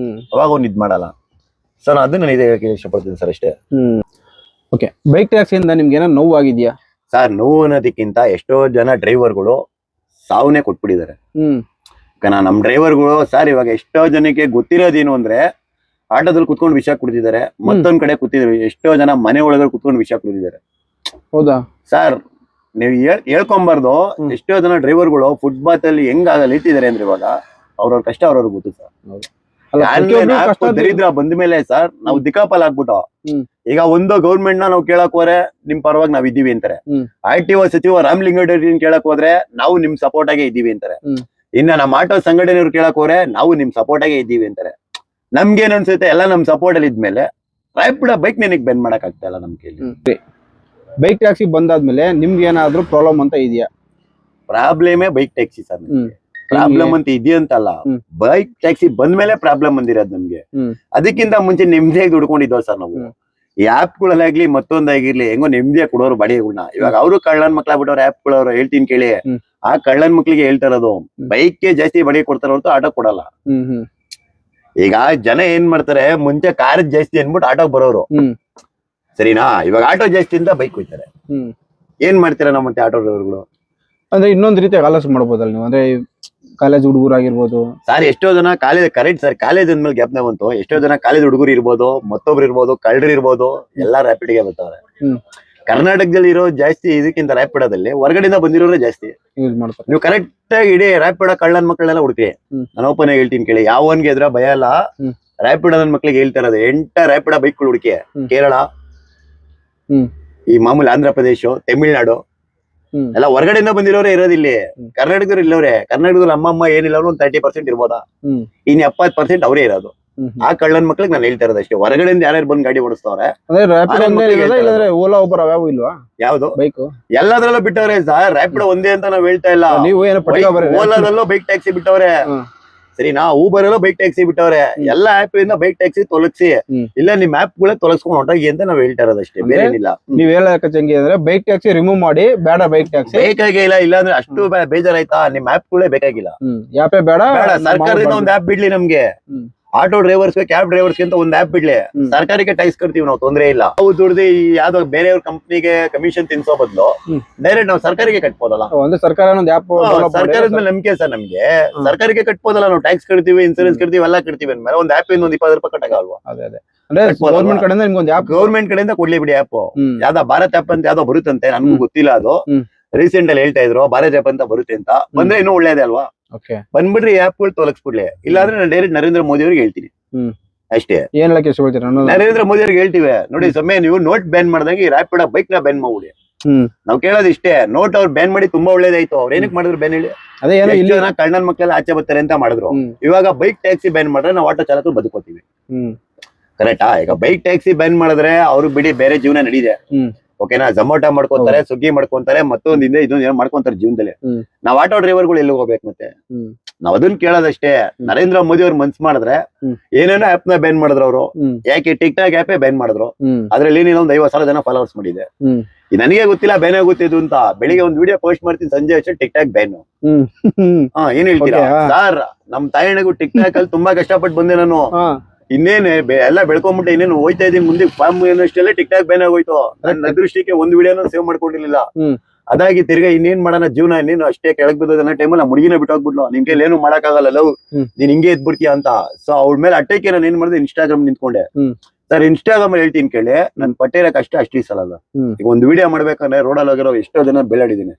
Speaker 4: ಅವಾಗ ಅವ್ನು ಇದ್ ಮಾಡಲ್ಲ ಸರ್. ಅದನ್ನ ನಾನು ಇದೇ ಹೇಳಕ್ಕೆ ಇಷ್ಟಪಡ್ತೀನಿ ಸರ್ ಅಷ್ಟೇ.
Speaker 3: ಬೈಕ್ ಟ್ಯಾಕ್ಸಿಯಿಂದ ನಿಮ್ಗೆ ಏನೋ ನೋವು ಆಗಿದ್ಯಾ
Speaker 4: ಸರ್? ನೋವು ಅನ್ನೋದಕ್ಕಿಂತ ಎಷ್ಟೋ ಜನ ಡ್ರೈವರ್ಗಳು ಸಾವನ್ನೇ ಕೊಟ್ಬಿಟ್ಟಿದ್ದಾರೆ. ನಮ್ ಡ್ರೈವರ್ಗಳು ಸರ್ ಇವಾಗ ಎಷ್ಟೋ ಜನಕ್ಕೆ ಗೊತ್ತಿರೋದೇನು ಅಂದ್ರೆ, ಆಟೋದಲ್ಲಿ ಕುತ್ಕೊಂಡು ವಿಷ ಕುಡಿದಿದ್ದಾರೆ, ಮತ್ತೊಂದ್ ಕಡೆ ಕೂತಿದ್ದಾರೆ. ಎಷ್ಟೋ ಜನ ಮನೆ ಒಳಗಡೆ ಕುತ್ಕೊಂಡು ವಿಷ ಕುಡಿದಿದ್ದಾರೆ.
Speaker 3: ಹೌದಾ
Speaker 4: ಸರ್? ನೀವು ಹೇಳ್ಕೊಂಬಾರ್ದು. ಎಷ್ಟೋ ಜನ ಡ್ರೈವರ್ಗಳು ಫುಟ್ಪಾತ್ ಅಲ್ಲಿ ಹೆಂಗಾಗಲ್ಲ ಇಟ್ಟಿದ್ದಾರೆ ಅಂದ್ರೆ, ಇವಾಗ ಅವ್ರವ್ರ ಕಷ್ಟ ಅವ್ರವ್ರಿಗೆ ಗೊತ್ತು ಸರ್. ದರಿದ್ರ ಬಂದ ಮೇಲೆ ಸರ್ ನಾವು ದಿಕ್ಕಾಪಲ್ ಆಗ್ಬಿಟ್ಟು, ಈಗ ಒಂದು ಗೌರ್ಮೆಂಟ್ ನಾವು ಕೇಳಕ್ ಹೋದ್ರೆ ನಿಮ್ ಪರವಾಗಿ ನಾವ್ ಇದ್ದೀವಿ ಅಂತಾರೆ. RTO ಸಚಿವ ರಾಮಲಿಂಗಾರೆಡ್ಡಿ ಕೇಳಕ್ ಹೋದ್ರೆ ನಾವು ನಿಮ್ ಸಪೋರ್ಟ್ ಆಗೇ ಇದ್ದೀವಿ ಅಂತಾರೆ. ಇನ್ನ ನಮ್ಮ ಆಟೋ ಸಂಘಟನೆಯವ್ರು ಕೇಳಕ್ ಹೋದ್ರೆ ನಾವು ನಿಮ್ ಸಪೋರ್ಟ್ ಆಗೇ ಇದ್ದೀವಿ ಅಂತಾರೆ. ನಮ್ಗೇನ್ ಅನ್ಸುತ್ತೆ, ಎಲ್ಲ ನಮ್ ಸಪೋರ್ಟ್ ಅಲ್ಲಿ ಇದ್ಮೇಲೆ ರ್ಯಾಪಿಡೋ ಬೈಕ್ ನನಗ್ ಬೆಂಡ್ ಮಾಡಕ್ ಆಗ್ತಾ ಇಲ್ಲ ನಮ್ ಕೈಲಿ.
Speaker 3: ಬೈಕ್ ಟ್ಯಾಕ್ಸಿ ಬಂದಾದ್ಮೇಲೆ ನಿಮ್ಗೆ ಏನಾದ್ರು ಪ್ರಾಬ್ಲಮ್ ಅಂತ ಇದೆಯಾ?
Speaker 4: ಪ್ರಾಬ್ಲಮೇ ಬೈಕ್ ಟ್ಯಾಕ್ಸಿ ಸರ್. ಪ್ರಾಬ್ಲಮ್ ಅಂತ ಇದೆಯಂತಲ್ಲ, ಬೈಕ್ ಟ್ಯಾಕ್ಸಿ ಬಂದ್ಮೇಲೆ ಪ್ರಾಬ್ಲಮ್ ಬಂದಿರೋದು ನಮ್ಗೆ. ಅದಕ್ಕಿಂತ ಮುಂಚೆ ನೆಮ್ಮದಿಯಾಗಿ ದುಡ್ಕೊಂಡಿದ್ವ ಸರ್ ನಾವು. ಈ ಆಪ್ಗಳಲ್ಲಾಗ್ಲಿ ಮತ್ತೊಂದಾಗಿರ್ಲಿ ಹೆಂಗೋ ನೆಮ್ಮದಿಯಾಗಿ ಕೊಡೋರು ಬಾಡಿಗೆಗಳನ್ನ. ಇವಾಗ ಅವರು ಕಳ್ಳನ್ ಮಕ್ಳಾಗ್ಬಿಟ್ಟವ್ರ ಆಪ್ಗಳವ್ರು. ಹೇಳ್ತೀನಿ ಕೇಳಿ, ಆ ಕಳ್ಳನ್ ಮಕ್ಳಿಗೆ ಹೇಳ್ತಾ ಇರೋದು ಬೈಕ್ಗೆ ಜಾಸ್ತಿ ಬಾಡಿಗೆ ಕೊಡ್ತಾರ ಹೊರತು ಆಟೋ ಕೊಡಲ್ಲ. ಈಗ ಜನ ಏನ್ ಮಾಡ್ತಾರೆ, ಮುಂಚೆ ಕಾರ್ ಜಾಸ್ತಿ ಅನ್ಬಿಟ್ಟು ಆಟೋಗ್ ಬರೋರು, ಸರಿನಾ? ಇವಾಗ ಆಟೋ ಜಾಸ್ತಿ ಅಂತ ಬೈಕ್ ಹೋಯ್ತಾರೆ. ಏನ್ ಮಾಡ್ತೀರಾ ನಾವು ಮತ್ತೆ ಆಟೋ ಡ್ರೈವರ್ಗಳು?
Speaker 3: ಅಂದ್ರೆ ಇನ್ನೊಂದ್ ರೀತಿ ಆಲೋಚನೆ ಮಾಡ್ಬೋದಲ್ಲ ನೀವು, ಅಂದ್ರೆ ಕಾಲೇಜ್ ಹುಡುಗರು ಆಗಿರ್ಬೋದು
Speaker 4: ಸರ್. ಎಷ್ಟೋ ಜನ ಕಾಲೇಜ್, ಕರೆಕ್ಟ್ ಸರ್, ಕಾಲೇಜ್ ಅಂದ್ಮೇಲೆ ಜ್ಞಾಪನ ಬಂತು. ಎಷ್ಟೋ ಜನ ಕಾಲೇಜ್ ಹುಡುಗರು ಇರ್ಬೋದು, ಮತ್ತೊಬ್ರು ಇರ್ಬೋದು, ಕಳ್ಳರು ಇರ್ಬೋದು, ಎಲ್ಲಾ ರ್ಯಾಪಿಡ್ಗೆ ಬರ್ತಾರೆ. ಕರ್ನಾಟಕದಲ್ಲಿ ಇರೋ ಜಾಸ್ತಿ ಇದಕ್ಕಿಂತ ರ್ಯಾಪಿಡೋದಲ್ಲಿ ಹೊರಗಡೆಯಿಂದ ಬಂದಿರೋರೇ ಜಾಸ್ತಿ
Speaker 3: ಯೂಸ್ ಮಾಡ್ತಾರೆ.
Speaker 4: ನೀವು ಕರೆಕ್ಟ್ ಆಗಿ ಇಡೀ ರ್ಯಾಪಿಡ ಕಳ್ಳನ್ ಮಕ್ಕಳೆಲ್ಲ ಹುಡುಕಿ. ನಾನು ಓಪನ್ ಆಗಿ ಹೇಳ್ತೀನಿ ಕೇಳಿ, ಯಾವನ್ಗೆ ಎದ್ರ ಭಯ ಅಲ್ಲ. ರ್ಯಾಪಿಡ ನನ್ನ ಮಕ್ಳಿಗೆ ಹೇಳ್ತಾ ಇರೋದು, 8 ರ್ಯಾಪಿಡ ಬೈಕ್ಗಳು ಹುಡುಕಿ. ಕೇರಳ, ಈ ಮಾಮೂಲಿ ಆಂಧ್ರ ಪ್ರದೇಶ, ತಮಿಳ್ನಾಡು ಎಲ್ಲ ಹೊರಗಡೆಯಿಂದ ಬಂದಿರೋರೇ ಇರೋದಿಲ್ಲಿ. ಕರ್ನಾಟಕದವ್ರು ಇಲ್ಲವ್ರೆ. ಕರ್ನಾಟಕದಲ್ಲಿ ಅಮ್ಮಮ್ಮ ಏನಿಲ್ಲ ಒಂದು 30% ಇರ್ಬೋದಾ, ಇನ್ 70% ಅವರೇ ಇರೋದು. ಆ ಕಳ್ಳನ್ ಮಕ್ಳಿಗೆ ನಾನು ಹೇಳ್ತಾ ಇರೋದು ಅಷ್ಟೇ. ಹೊರಗಡೆಯಿಂದ ಯಾರ್ಯಾರು ಬಂದು ಗಾಡಿ ಓಡಿಸ್ತವ್ರೆ,
Speaker 3: ಓಲಾ ಉಬರ್ ಅವ್ಯಾವು ಇಲ್ವಾ?
Speaker 4: ಯಾವ್ದು
Speaker 3: ಬೈಕ್
Speaker 4: ಎಲ್ಲದ್ರಲ್ಲೂ ಬಿಟ್ಟವ್ರೆ ಸರ್. ರ್ಯಾಪಿಡ್ ಒಂದೇ ಅಂತ ನಾವ್ ಹೇಳ್ತಾ ಇಲ್ಲ.
Speaker 3: ನೀವು
Speaker 4: ಓಲಾದಲ್ಲೂ ಬೈಕ್ ಟ್ಯಾಕ್ಸಿ ಬಿಟ್ಟವ್ರೆ, ಸರಿನಾ? ಊಬರ್ ಅಲ್ಲೂ ಬೈಕ್ ಟ್ಯಾಕ್ಸಿ ಬಿಟ್ಟವ್ರೆ. ಎಲ್ಲ ಆಪ್ ಇಂದ ಬೈಕ್ ಟ್ಯಾಕ್ಸಿ ತೊಲಗಿಸಿ, ಇಲ್ಲ ನಿಮ್ ಆಪ್ ಗಳೇ ತೊಲಗಿಸ್ಕೊಂಡು ಹೊಂಟೋಗಿ ಅಂತ ನಾವ್ ಹೇಳ್ತಾ ಇರೋದು ಅಷ್ಟೇ, ಬೇರೆ ಏನಿಲ್ಲ.
Speaker 3: ನೀವ್ ಹೇಳಕ್ಕೆ ಅಂದ್ರೆ ಬೈಕ್ ಟ್ಯಾಕ್ಸಿ ರಿಮೂವ್ ಮಾಡಿ, ಬೇಡ ಬೈಕ್ ಟ್ಯಾಕ್ಸಿ
Speaker 4: ಬೇಕಾಗಿಲ್ಲ. ಇಲ್ಲಾಂದ್ರೆ ಅಷ್ಟು ಬೇಜಾರಾಯ್ತಾ? ನಿಮ್ ಆಪ್ ಗಳೇ ಬೇಕಾಗಿಲ್ಲ,
Speaker 3: ಯಾಪೇ ಬೇಡ.
Speaker 4: ಸರ್ಕಾರದಿಂದ ಒಂದ್ ಆಪ್ ಬಿಡ್ಲಿ ನಮ್ಗೆ. ಆಟೋ ಡ್ರೈವರ್ಸ್, ಕ್ಯಾಬ್ ಡ್ರೈವರ್ಸ್ ಅಂತ ಒಂದ್ ಆಪ್ ಬಿಡ್ಲಿ, ಸರ್ಕಾರಕ್ಕೆ ಟ್ಯಾಕ್ಸ್ ಕಟ್ತೀವಿ ನಾವು, ತೊಂದ್ರೆ ಇಲ್ಲ. ನಾವು ದುಡ್ದು ಯಾವ್ದೋ ಬೇರೆಯವ್ರ ಕಂಪ್ನಿಗೆ ಕಮಿಷನ್ ತಿನ್ಸೋ ಬದಲು ಡೈರೆಕ್ಟ್ ನಾವು ಸರ್ಕಾರಕ್ಕೆ ಕಟ್ಬೋದಲ್ಲ.
Speaker 3: ಒಂದು ಸರ್ಕಾರ
Speaker 4: ಸರ್ಕಾರದ ಮೇಲೆ ನಂಬಿಕೆ ಸರ್ ನಮ್ಗೆ. ಸರ್ಕಾರಕ್ಕೆ ಕಟ್ಬೋದಲ್ಲ, ನಾವು ಟ್ಯಾಕ್ಸ್ ಕಟ್ತೀವಿ, ಇನ್ಸೂರೆನ್ಸ್ ಕಟ್ತೀವಿ, ಎಲ್ಲ ಕಟ್ತೀವಿ ಅಂದ್ಮೇಲೆ ಒಂದ್ ಆಪ್ ಇಂದ 20 ರೂಪಾಯಿ ಕಟ್ಟಗಲ್ವಾ?
Speaker 3: ಗೌರ್ಮೆಂಟ್ ಕಡೆಯಿಂದ ನಿಮ್ಗೊಂದು ಆಪ್,
Speaker 4: ಗೌರ್ಮೆಂಟ್ ಕಡೆಯಿಂದ ಕೊಡ್ಲಿ ಬಿಡಿ ಆಪ್. ಯಾವ್ದೋ ಭಾರತ್ ಆಪ್ ಅಂತ ಯಾವ್ದೋ ಬರುತ್ತಂತೆ, ನನ್ಗೂ ಗೊತ್ತಿಲ್ಲ ಅದು. ರೀಸೆಂಟ್ ಅಲ್ಲಿ ಹೇಳ್ತಾ ಇದ್ರು ಭಾರತ್ ಆಪ್ ಅಂತ ಬರುತ್ತೆ ಅಂತ. ಬಂದ್ರೆ ಇನ್ನೂ ಒಳ್ಳೇದೇ ಅಲ್ವಾ? ಬಂದ್ಬಿಡ್ರಿ ಆಪ್ ಗಳು ತೊಲಗಿಸ್ಬಿಡ್ಲಿ. ಇಲ್ಲಾಂದ್ರೆ ನಾನು ಡೈರೆಕ್ಟ್ ನರೇಂದ್ರ ಮೋದಿ ಅವ್ರಿಗೆ ಹೇಳ್ತೀನಿ ಅಷ್ಟೇ.
Speaker 3: ಏನ್ ಹೇಳಕ್ಕೆ ಇಷ್ಟಪಡ್ತೀರಾ?
Speaker 4: ನರೇಂದ್ರ ಮೋದಿ ಅವ್ರಿಗೆ ಹೇಳ್ತೀವಿ, ನೋಡಿ ಸಮಯ ನೀವು ನೋಟ್ ಬ್ಯಾನ್ ಮಾಡ್ದಂಗೆ ಈ ರ್ಯಾಪಿಡ್ ಬೈಕ್ ನ ಬ್ಯಾನ್ ಮಾಡ್ಬಿಡಿ. ನಾವ್ ಕೇಳೋದು ಇಷ್ಟೇ. ನೋಟ್ ಅವ್ರು ಬ್ಯಾನ್ ಮಾಡಿ ತುಂಬಾ ಒಳ್ಳೇದಾಯ್ತು. ಅವ್ರ ಏನಕ್ಕೆ ಮಾಡಿದ್ರು ಬ್ಯಾನ್ ಹೇಳಿ?
Speaker 3: ಅದೇ ಏನೋ ಇಲ್ಲಿ
Speaker 4: ಕಳ್ಳನ್ ಮಕ್ಕಳೆಲ್ಲ ಆಚೆ ಬರ್ತಾರೆ ಅಂತ ಮಾಡಿದ್ರು. ಇವಾಗ ಬೈಕ್ ಟ್ಯಾಕ್ಸಿ ಬ್ಯಾನ್ ಮಾಡಿದ್ರೆ ನಾವು ಆಟೋ ಚಾಲಕರು ಬದುಕೋತೀವಿ, ಕರೆಕ್ಟಾ? ಈಗ ಬೈಕ್ ಟ್ಯಾಕ್ಸಿ ಬ್ಯಾನ್ ಮಾಡಿದ್ರೆ ಅವ್ರಿಗೆ ಬಿಡಿ ಬೇರೆ ಜೀವನ ನಡೀದೆ, ಓಕೆನಾ? ಝೊಮ್ಯಾಟೊ ಮಾಡ್ಕೊಂತಾರೆ, ಸ್ವಿಗ್ಗಿ ಮಾಡ್ಕೊಂತಾರೆ, ಮತ್ತೊಂದ್ ಇದೊಂದು ಏನೋ ಮಾಡ್ಕೊಂತಾರೆ ಜೀವನದಲ್ಲಿ. ನಾವ್ ಆಟೋ ಡ್ರೈವರ್ಗಳು ಎಲ್ಲಿ ಹೋಗ್ಬೇಕು ಮತ್ತೆ? ನಾವ್ ಅದನ್ನ ಕೇಳೋದಷ್ಟೇ. ನರೇಂದ್ರ ಮೋದಿ ಅವ್ರು ಮನ್ಸ್ ಮಾಡಿದ್ರೆ ಏನೇನೋ ಆಪ್ ನ ಬ್ಯಾನ್ ಮಾಡಿದ್ರು ಅವರು. ಯಾಕೆ ಟಿಕ್ ಟಾಕ್ ಆಪೇ ಬ್ಯಾನ್ ಮಾಡಿದ್ರು, ಅದ್ರಲ್ಲಿ ಏನಿಲ್ಲ ಒಂದ್ 50,000 ಜನ ಫಾಲೋವರ್ಸ್ ಮಾಡಿದೆ. ನನಗೆ ಗೊತ್ತಿಲ್ಲ ಬ್ಯಾನ್ ಆಗುತ್ತಿದ್ದು ಅಂತ. ಬೆಳಿಗ್ಗೆ ಒಂದ್ ವಿಡಿಯೋ ಪೋಸ್ಟ್ ಮಾಡ್ತೀನಿ, ಸಂಜೆ ಅಷ್ಟೇ ಟಿಕ್ ಟಾಕ್ ಬ್ಯಾನ್. ಏನ್ ಹೇಳ್ತೀರಾ ಸರ್? ನಮ್ ತಾಯಣ್ಣಗೂ ಟಿಕ್ ಟಾಕ್ ಅಲ್ಲಿ ತುಂಬಾ ಕಷ್ಟಪಟ್ಟು ಬಂದೆ ನಾನು. ಇನ್ನೇನು ಎಲ್ಲ ಬೆಳ್ಕೊಂಡ್ಬಿಟ್ಟೆ, ಇನ್ನೇನು ಹೋಯ್ತಾ ಇದೀನಿ ಮುಂದೆ. ಫಾರ್ಮ್ ಏನಷ್ಟೆಲ್ಲ ಟಿಕ್ ಟಾಕ್ ಬ್ಯಾನ್ ಆಗೋಯ್ತು. ನನ್ನ ಅದೃಷ್ಟಕ್ಕೆ ಒಂದ್ ವಿಡಿಯೋನ ಸೇವ್ ಮಾಡ್ಕೊಂಡಿರ್ಲಿಲ್ಲ. ಅದಾಗಿ ತಿರ್ಗಾ ಇನ್ನೇನ್ ಮಾಡೋಣ ಜೀವನ, ಇನ್ನೇನು ಅಷ್ಟೇ ಕೆಳಗ್ ಬಿದ್ದೋದ ಟೈಮಲ್ಲಿ ಆ ಮುಡುಗಿನ ಬಿಟ್ಟು ಹೋಗ್ಬಿಡ್ಲು. ನಿನ್ ಕೈಲಿ ಏನು ಮಾಡಕ್ಕಾಗಲ್ಲ, ಲವ್ ನೀನ್ ಹಿಂಗೆ ಎದ್ಬಿಡ್ತೀಯ ಅಂತ. ಸೊ ಅವ್ಳ ಮೇಲೆ ಅಟ್ಟಕ್ಕೆ ನಾನು ಏನ್ ಮಾಡಿದೆ, ಇನ್ಸ್ಟಾಗ್ರಾಮ್ ನಿಂತ್ಕೊಂಡೆ. ಸರ್ ಇನ್ಸ್ಟಾಗ್ರಾಮ್ ಅಲ್ಲಿ ಹೇಳ್ತೀನಿ ಕೇಳಿ, ನನ್ ಪಟ್ಟಿರೋ ಕಷ್ಟ ಅಷ್ಟು ಈ ಸಲ. ಈಗ ಒಂದ್ ವಿಡಿಯೋ ಮಾಡ್ಬೇಕಂದ್ರೆ ರೋಡಲ್ಲಿ ಹೋಗಿರೋ ಎಷ್ಟೋ ಜನ ಬೆಳಾಡಿದೀನಿ,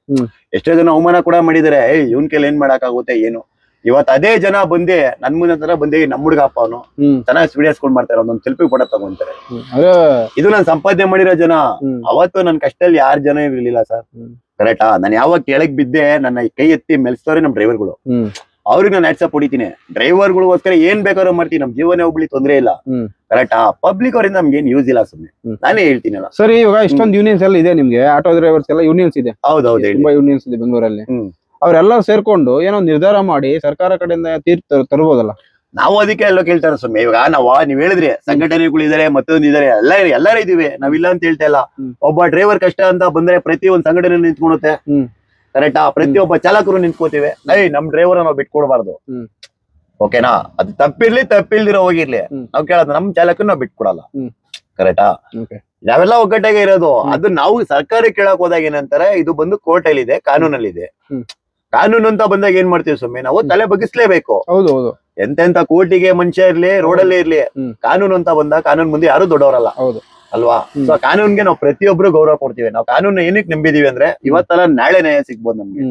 Speaker 4: ಎಷ್ಟೋ ಜನ ಅವಮಾನ ಕೂಡ ಮಾಡಿದಾರೆ. ಇವನ್ ಕೈಲಿ ಏನ್ ಮಾಡಕ್ಕಾಗುತ್ತೆ ಏನು? ಇವತ್ ಅದೇ ಜನ ಬಂದೆ ನನ್ ಮುಂದೆ ತರ ಬಂದೆ, ನಮ್ಮ ಹುಡುಗ ಅಪ್ಪ ಅವನು ಚೆನ್ನಾಗಿ ವಿಡಿಯೋಸ್ ಕೊಂಡ್ ಮಾಡ್ತಾರೆ, ಒಂದೊಂದ್ ಸೆಲ್ಫಿ ಫೋಟೋ ತಗೊಂತಾರೆ. ಇದು ನಾನು ಸಂಪಾದನೆ ಮಾಡಿರೋ ಜನ. ಅವತ್ತು ನನ್ ಕಷ್ಟದಲ್ಲಿ ಯಾರ್ ಜನ ಇರ್ಲಿಲ್ಲ ಸರ್, ಕರೆಕ್ಟಾ? ನಾನು ಯಾವಾಗ ಕೆಳಗ್ ಬಿದ್ದೆ ನನ್ನ ಕೈ ಎತ್ತಿ ಮೆಲ್ಸ್ತವ್ರೆ ನಮ್ ಡ್ರೈವರ್ಗಳು. ಅವ್ರಿಗೆ ನಾನು ವಾಟ್ಸಪ್ ಹೊಡಿತೀನಿ. ಡ್ರೈವರ್ಗಳಿಗೋಸ್ಕರ ಏನ್ ಬೇಕಾದ್ರೂ ಮಾಡ್ತೀನಿ, ನಮ್ ಜೀವನ ಹೋಗ್ಲಿ ತೊಂದ್ರೆ ಇಲ್ಲ, ಕರೆಕ್ಟಾ? ಪಬ್ಲಿಕ್ ಅವರಿಂದ ನಮ್ಗೆ ಏನ್ ಯೂಸ್ ಇಲ್ಲ, ಸುಮ್ಮನೆ ನಾನೇ ಹೇಳ್ತೀನಲ್ಲ.
Speaker 3: ಸರಿ, ಇವಾಗ ಇಷ್ಟೊಂದು ಯೂನಿಯನ್ಸ್ ಎಲ್ಲ ಇದೆ ನಿಮ್ಗೆ, ಆಟೋ ಡ್ರೈವರ್ಸ್ ಎಲ್ಲ ಯೂನಿಯನ್ಸ್ ಇದೆ.
Speaker 4: ಹೌದೌದು,
Speaker 3: ತುಂಬಾ ಯೂನಿಯನ್ಸ್ ಇದೆ ಬೆಂಗಳೂರಲ್ಲಿ. ಅವರೆಲ್ಲ ಸೇರ್ಕೊಂಡು ಏನೋ ನಿರ್ಧಾರ ಮಾಡಿ ಸರ್ಕಾರ ಕಡೆಯಿಂದ ತೀರ್ಪು ತರ್ಬೋದಲ್ಲ.
Speaker 4: ನಾವು ಅದಕ್ಕೆ ಎಲ್ಲ ಕೇಳ್ತಾರೆ ಸುಮ್ಮನೆ. ಇವಾಗ ನೀವ್ ಹೇಳಿದ್ರಿ ಸಂಘಟನೆಗಳಿದ್ದಾರೆ, ಮತ್ತೊಂದಿದ್ದಾರೆ, ಎಲ್ಲರೂ ಇದೀವಿ, ನಾವಿಲ್ಲ ಅಂತ ಹೇಳ್ತಾ ಇಲ್ಲ. ಒಬ್ಬ ಡ್ರೈವರ್ ಕಷ್ಟ ಅಂತ ಬಂದ್ರೆ ಪ್ರತಿ ಒಂದ್ ಸಂಘಟನೆ ನಿಂತ್ಕೊಳುತ್ತೆ, ಕರೆಕ್ಟಾ? ಪ್ರತಿಯೊಬ್ಬ ಚಾಲಕರು ನಿಂತ್ಕೋತೀವಿ. ನಮ್ ಡ್ರೈವರ್ ನಾವು ಬಿಟ್ಕೊಡ್ಬಾರ್ದು, ಓಕೆನಾ? ಅದು ತಪ್ಪಿರ್ಲಿ ತಪ್ಪಿಲ್ದಿರೋ ಹೋಗಿರ್ಲಿ, ನಾವ್ ಕೇಳೋದು ನಮ್ ಚಾಲಕರು ನಾವ್ ಬಿಟ್ಕೊಡಲ್ಲ, ಕರೆಕ್ಟಾ? ನಾವೆಲ್ಲ ಒಗ್ಗಟ್ಟಾಗೆ ಇರೋದು. ಅದು ನಾವು ಸರ್ಕಾರಕ್ಕೆ ಕೇಳಕ್ ಹೋದಾಗ ಏನಂತಾರೆ, ಇದು ಬಂದು ಕೋರ್ಟ್ ಅಲ್ಲಿ ಇದೆ, ಕಾನೂನಲ್ಲಿದೆ. ಕಾನೂನು ಅಂತ ಬಂದಾಗ ಏನ್ ಮಾಡ್ತೀವಿ ಸುಮ್ಮನೆ, ನಾವು ತಲೆ ಬಗ್ಗಿಸ್ಲೇಬೇಕು.
Speaker 3: ಹೌದು,
Speaker 4: ಎಂತೆಂತ ಕೋರ್ಟಿಗೆ ಮನುಷ್ಯ ಇರ್ಲಿ, ರೋಡಲ್ಲೇ ಇರ್ಲಿ, ಕಾನೂನು ಅಂತ ಬಂದಾಗ ಕಾನೂನು ಮುಂದೆ ಯಾರು ದೊಡ್ಡವರಲ್ಲ, ಅಲ್ವಾ? ಸೊ ಕಾನೂನ್ಗೆ ನಾವು ಪ್ರತಿಯೊಬ್ರು ಗೌರವ ಕೊಡ್ತೀವಿ. ನಾವು ಕಾನೂನು ಏನಕ್ಕೆ ನಂಬಿದೀವಿ ಅಂದ್ರೆ, ಇವತ್ತಲ್ಲ ನಾಳೆ ನ್ಯಾಯ ಸಿಗ್ಬೋದು ನಮ್ಗೆ.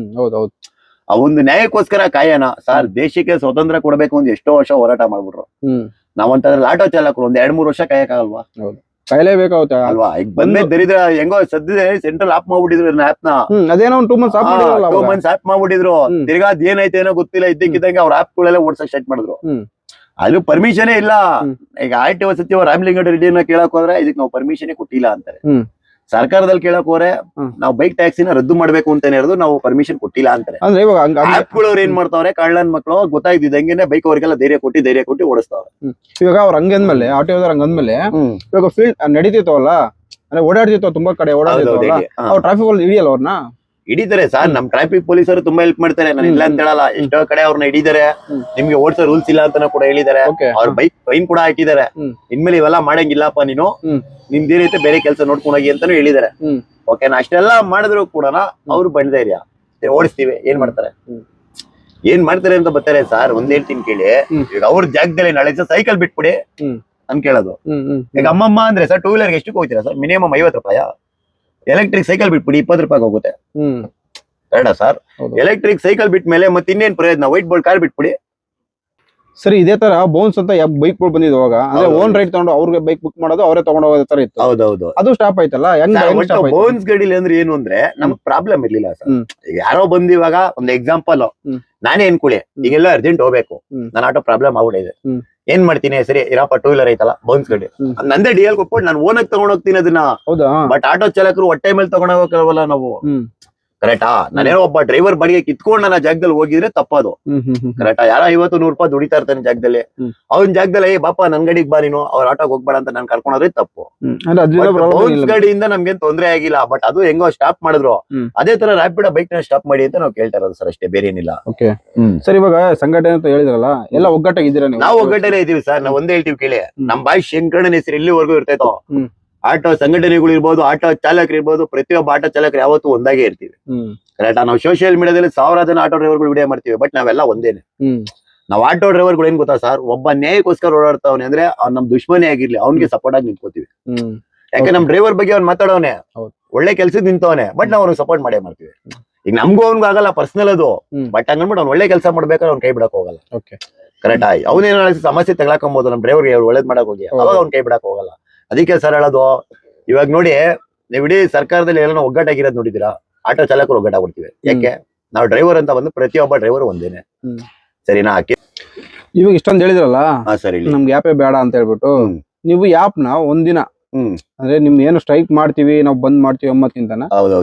Speaker 4: ಆ ಒಂದು ನ್ಯಾಯಕ್ಕೋಸ್ಕರ ಕಾಯೋಣ ಸರ್. ದೇಶಕ್ಕೆ ಸ್ವತಂತ್ರ ಕೊಡ್ಬೇಕು ಅಂತ ಎಷ್ಟೋ ವರ್ಷ ಹೋರಾಟ ಮಾಡ್ಬಿಟ್ರು. ನಾವಂತಂದ್ರೆ ಆಟೋ ಚಾಲಕರು ಒಂದ್ 2-3 ವರ್ಷ ಕಾಯಕ್ಕಾಗಲ್ವಾ?
Speaker 3: ಕಾಯಲೇಬೇಕಾಗುತ್ತೆ
Speaker 4: ಅಲ್ವಾ? ಈಗ ಬಂದೇ ದರಿದ್ರ ಹೆಂಗೋ ಸದ್ಯ ಸೆಂಟ್ರಲ್ ಆಪ್ ಮಾಡ್ಬಿಟ್ಟಿದ್ರು ಆಪ್ ನ.
Speaker 3: ಅದೇನೋ 2 months
Speaker 4: ಆಪ್ ಮಾಡ್ಬಿಟ್ಟಿದ್ರು. ತಿರ್ಗಾ ಅದ್ ಏನಾಯ್ತು ಏನೋ ಗೊತ್ತಿಲ್ಲ, ಇದ್ದಕ್ಕಿದ್ದಂಗೆ ಅವ್ರ ಆಪ್ ಗಳೆಲ್ಲ ಓಡ್ಸಕ್ ಸ್ಟಾರ್ಟ್ ಮಾಡಿದ್ರು. ಅದು ಪರ್ಮಿಷನ್ ಇಲ್ಲ. ಈಗ RTO ಸಚಿವ ರಾಮಲಿಂಗಾರೆಡ್ಡಿನ ಕೇಳಕ್ ಹೋದ್ರೆ ಇದಕ್ ನಾವು ಪರ್ಮಿಷನ್ ಕೊಟ್ಟಿಲ್ಲ ಅಂತಾರೆ. ಸರ್ಕಾರದಲ್ಲಿ ಕೇಳಕ್ ಹೋರೆ ನಾವು ಬೈಕ್ ಟ್ಯಾಕ್ಸಿನ ರದ್ದು ಮಾಡ್ಬೇಕು ಅಂತ ಇರೋದು ನಾವು ಪರ್ಮಿಷನ್ ಕೊಟ್ಟಿಲ್ಲ ಅಂತಾರೆ.
Speaker 3: ಅಂದ್ರೆ ಇವಾಗ
Speaker 4: ಆಪ್ಗಳು ಅವ್ರು ಏನ್ ಮಾಡ್ತಾವ್ರೆ, ಕಳ್ಳನ್ ಮಕ್ಳು ಗೊತ್ತಾಗ್ತಿದ್ದಂಗೆ ಬೈಕ್ ಅವ್ರಿಗೆಲ್ಲ ಧೈರ್ಯ ಕೊಟ್ಟು ಓಡಿಸ್ತಾವ್ರೆ.
Speaker 3: ಇವಾಗ ಅವ್ರ ಹಂಗಂದ್ಮೇಲೆ ಆಟೋದವ್ರ ಹಂಗಂದ್ಮೇಲೆ ಇವಾಗ ಫೀಲ್ಡ್ ನಡೀತಿತ್ತವಲ್ಲ, ಅಂದ್ರೆ ಓಡಾಡ್ತಿತ್ತು ತುಂಬಾ ಕಡೆ ಓಡಾಡ್ತಿತ್ತವಲ್ಲ, ಅವ್ರು ಟ್ರಾಫಿಕ್ ಅಲ್ಲಿ ಹಿಡಿಯಲ್ಲ ಅವ್ರನ್ನ.
Speaker 4: ಹಿಡಿತಾರೆ ಸರ್, ನಮ್ ಟ್ರಾಫಿಕ್ ಪೊಲೀಸರು ತುಂಬಾ ಹೆಲ್ಪ್ ಮಾಡ್ತಾರೆ, ನಾನು ಇಲ್ಲ ಅಂತ ಹೇಳಲ್ಲ. ಎಷ್ಟೋ ಕಡೆ ಅವ್ರನ್ನ ಹಿಡಿದಾರೆ, ನಿಮ್ಗೆ ಓಡಿಸೋ ರೂಲ್ಸ್ ಇಲ್ಲ ಅಂತ ಕೂಡ ಹೇಳಿದಾರೆ. ಅವ್ರ ಬೈಕ್ ಫೈನ್ ಕೂಡ ಹಾಕಿದ್ದಾರೆ. ಇನ್ಮೇಲೆ ಇವೆಲ್ಲ ಮಾಡಂಗಿಲ್ಲಪ್ಪ, ನೀನು ನಿಮ್ದೇನೈತೆ ಬೇರೆ ಕೆಲಸ ನೋಡ್ಕೊಂಡು ಹೋಗಿ ಅಂತಾನು ಹೇಳಿದಾರೆ. ಓಕೆನಾ, ಅಷ್ಟೆಲ್ಲಾ ಮಾಡಿದ್ರು ಕೂಡ ಅವ್ರು ಬಂಧೈರ್ಯ ಓಡಿಸ್ತೀವಿ, ಏನ್ ಮಾಡ್ತಾರೆ ಅಂತ ಬರ್ತಾರೆ ಸರ್. ಒಂದ್ ಹೇಳ್ತೀನಿ ಕೇಳಿ, ಈಗ ಅವ್ರ ಜಾಗದಲ್ಲಿ ನಾಳೆ ಸೈಕಲ್ ಬಿಟ್ಬಿಡಿ ಅಂತ ಕೇಳೋದು. ಈಗ ಅಮ್ಮಮ್ಮ ಅಂದ್ರೆ ಸರ್ 2 ವೀಲರ್ಗೆ ಎಷ್ಟಕ್ಕೆ ಹೋಗ್ತೀರಾ ಸರ್? ಮಿನಿಮಮ್ 50 ರೂಪಾಯಿ. ಎಲೆಕ್ಟ್ರಿಕ್ ಸೈಕಲ್ ಬಿಟ್ಬಿಡಿ 20 ರೂಪಾಯಿ ಹೋಗುತ್ತೆ. ಬೇಡ ಸರ್, ಎಲೆಕ್ಟ್ರಿಕ್ ಸೈಕಲ್ ಬಿಟ್ಟ ಮೇಲೆ ಮತ್ತೆ ಇನ್ನೇನ್ ಪ್ರಯೋಜನ? ವೈಟ್ ಬೋಲ್ಟ್ ಕಾರ್ ಬಿಟ್ಬಿಡಿ.
Speaker 3: ಸರಿ, ಇದೇ ತರ ಬೌನ್ಸ್ ಅಂತ ಬೈಕ್ ಗಳು ಬಂದಿದ್ವಾಗ ಅಂದ್ರೆ ಓನ್ ರೈಟ್ ತಗೊಂಡು ಅವ್ರಿಗೆ ಬೈಕ್ ಬುಕ್ ಮಾಡೋದು, ಅವರೇ ತಗೊಂಡು ಹೋಗೋ ತರ ಇತ್ತು.
Speaker 4: ಹೌದೌದು,
Speaker 3: ಅದು ಸ್ಟಾಪ್ ಆಯ್ತಲ್ಲ.
Speaker 4: ಬೌನ್ಸ್ ಗಾಡಿಲಿ ಅಂದ್ರೆ ಏನು ಅಂದ್ರೆ ನಮ್ಗ್ ಪ್ರಾಬ್ಲಮ್ ಇರ್ಲಿಲ್ಲ ಸರ್. ಯಾರೋ ಬಂದ್ ಇವಾಗ ಒಂದ್ ಎಕ್ಸಾಂಪಲ್, ನಾನೇ ಅನ್ಕೊಳ್ಳಿ ಈಗೆಲ್ಲ ಅರ್ಜೆಂಟ್ ಹೋಗ್ಬೇಕು, ನನ್ನ ಆಟೋ ಪ್ರಾಬ್ಲಮ್ ಆಗ್ಬಿಟ್ಟಿದೆ, ಏನ್ ಮಾಡ್ತೀನಿ? ಸರಿ ಇರಪ್ಪ 2 ವೀಲರ್ ಐತಲ್ಲ ಬೌನ್ಸ್ ಗಾಡಿ, ನಂದೇ ಡಿಎಲ್ ಕೊಟ್ಬಿಟ್ಟು ನಾನು ಓನಾಗ್ ತಗೊಂಡ್ ಹೋಗ್ತೀನಿ ಅದನ್ನ. ಬಟ್ ಆಟೋ ಚಾಲಕರು ಹೊಟ್ಟೆ ಮೇಲೆ ತಗೊಂಡ್ ಹೋಗಲ್ಲ ನಾವು. ಕರೆಕ್ಟಾ? ನಾನೇನೋ ಒಬ್ಬ ಡ್ರೈವರ್ ಬಾಡಿಗೆ ಕಿತ್ಕೊಂಡು ನನ್ನ ಜಾಗದಲ್ಲಿ ಹೋಗಿದ್ರೆ ತಪ್ಪದು. ಕರೆಕ್ಟಾ? ಯಾರೋ 50-100 ರೂಪಾಯಿ ದುಡಿತಾ ಇರ್ತಾನೆ ಜಾಗದಲ್ಲಿ, ಅವ್ನ ಜಾಗದಲ್ಲಿ ಬಾಪ ನನ್ ಗಾಡಿಗೆ ಬಾ ನೀನು, ಅವ್ರ ಆಟೋಗೆ ಹೋಗ್ಬೇಡ ಅಂತ ನಾನು ಕರ್ಕೊಂಡ್ರೆ ತಪ್ಪು. ಬೌನ್ಸ್ ಗಾಡಿಯಿಂದ ನಮ್ಗೇನ್ ತೊಂದ್ರೆ ಆಗಿಲ್ಲ, ಬಟ್ ಅದು ಹೆಂಗೋ ಸ್ಟಾಪ್ ಮಾಡಿದ್ರು. ಅದೇ ತರ ರ್ಯಾಪಿಡ್ ಬೈಕ್ ನ ಸ್ಟಾಪ್ ಮಾಡಿ ಅಂತ ನಾವು ಕೇಳ್ತಾ ಇರೋದು ಸರ್, ಅಷ್ಟೇ, ಬೇರೆ ಏನಿಲ್ಲ.
Speaker 3: ಸರ್, ಇವಾಗ ಸಂಘಟನೆ ಅಂತ ಹೇಳಿದ್ರಲ್ಲ, ಎಲ್ಲ ಒಗ್ಗಟ್ಟಾಗಿದ್ದೀರಾ ನೀವು?
Speaker 4: ನಾವು ಒಗ್ಗಟ್ಟನೆ ಇದೀವಿ ಸರ್. ನಾವ್ ಒಂದೇ ಹೇಳ್ತೀವಿ ಕೇಳಿ, ನಮ್ ಬಾಯಿ ಶಂಕರಣ್ಣನ ಹೆಸರು ಎಲ್ಲಿವರೆಗೂ ಇರ್ತೈತೋ, ಆಟೋ ಸಂಘಟನೆಗಳು ಇರ್ಬೋದು, ಆಟೋ ಚಾಲಕರು ಇರ್ಬೋದು, ಪ್ರತಿಯೊಬ್ಬ ಆಟೋ ಚಾಲಕರು ಯಾವತ್ತೂ ಒಂದಾಗೆ ಇರ್ತೀವಿ. ಕರೆಕ್ಟಾ? ನಾವು ಸೋಷಿಯಲ್ ಮೀಡಿಯಾದಲ್ಲಿ 1000 ಜನ ಆಟೋ ಡ್ರೈವರ್ಗಳು ವಿಡಿಯೋ ಮಾಡ್ತೀವಿ, ಬಟ್ ನಾವೆಲ್ಲ ಒಂದೇನೆ. ನಾವ್ ಆಟೋ ಡ್ರೈವರ್ಗಳು ಏನ್ ಗೊತ್ತಾ ಸರ್, ಒಬ್ಬ ನ್ಯಾಯಕ್ಕೋಸ್ಕರ ಓಡಾಡ್ತಾವನೆ ಅಂದ್ರೆ ಅವ್ನ್ ನಮ್ ದುಶ್ಮನೆ ಆಗಿರ್ಲಿ, ಅವ್ನಿಗೆ ಸಪೋರ್ಟ್ ಆಗಿ ನಿಂತ್ಕೋತೀವಿ. ಯಾಕೆ ನಮ್ ಡ್ರೈವರ್ ಬಗ್ಗೆ ಅವ್ನ್ ಮಾತಾಡೋನೆ, ಒಳ್ಳೆ ಕೆಲ್ಸದ ನಿಂತವನೆ, ಬಟ್ ನಾವ್ ಅವ್ರಿಗೆ ಸಪೋರ್ಟ್ ಮಾಡೇ ಮಾಡ್ತೀವಿ. ಈಗ ನಮ್ಗೂ ಅವ್ನಿಗೂ ಆಗಲ್ಲ ಪರ್ಸನಲ್ ಅದು, ಬಟ್ ಹಂಗನ್ಬಿಟ್ಟು ಅವ್ನ್ ಒಳ್ಳೆ ಕೆಲಸ ಮಾಡ್ಬೇಕಾದ್ರೆ ಅವ್ನ್ ಕೈ ಬಿಡಕ್ ಹೋಗಲ್ಲ. ಕರೆಕ್ಟಾ? ಅವನೇನ ಸಮಸ್ಯೆ ತಗೊಳಕೊಂಬೋದು ನಮ್ ಡ್ರೈವರ್ಗೆ, ಅವ್ರು ಒಳ್ಳೇದ್ ಮಾಡಕ್ ಹೋಗಿ, ಅವಾಗ ಅವ್ನ್ ಕೈ ಬಿಡಕ್ ಹೋಗಲ್ಲ. ಅದಕ್ಕೆ ಸರ್ ಹೇಳೋದು, ಇವಾಗ ನೋಡಿ ನೀವು ಇಡೀ ಸರ್ಕಾರದಲ್ಲಿ ಎಲ್ಲ ಒಗ್ಗಟ್ಟಾಗಿರೋದು ನೋಡಿದೀರಾ? ಆಟೋ ಚಾಲಕರು ಒಗ್ಗಟ್ಟಾಗ್ಬಿಡ್ತೀವಿ. ಯಾಕೆ? ನಾವು ಡ್ರೈವರ್ ಅಂತ ಬಂದು ಪ್ರತಿಯೊಬ್ಬ ಡ್ರೈವರ್ ಒಂದೇನೆ. ಸರಿನಾ?
Speaker 3: ಇವಾಗ ಇಷ್ಟೊಂದು ಹೇಳಿದ್ರಲ್ಲ,
Speaker 4: ಸರಿ,
Speaker 3: ನಮ್ಗೆ ಯಾಪೇ ಬೇಡ ಅಂತ ಹೇಳ್ಬಿಟ್ಟು ನೀವು ಯಾಪ್ನ ಒಂದಿನ ಅಂದ್ರೆ ನಿಮ್ ಏನು ಸ್ಟ್ರೈಕ್ ಮಾಡ್ತೀವಿ, ನಾವು ಬಂದ್ ಮಾಡ್ತೀವಿ ಒಮ್ಮತ್ತಿಂತನ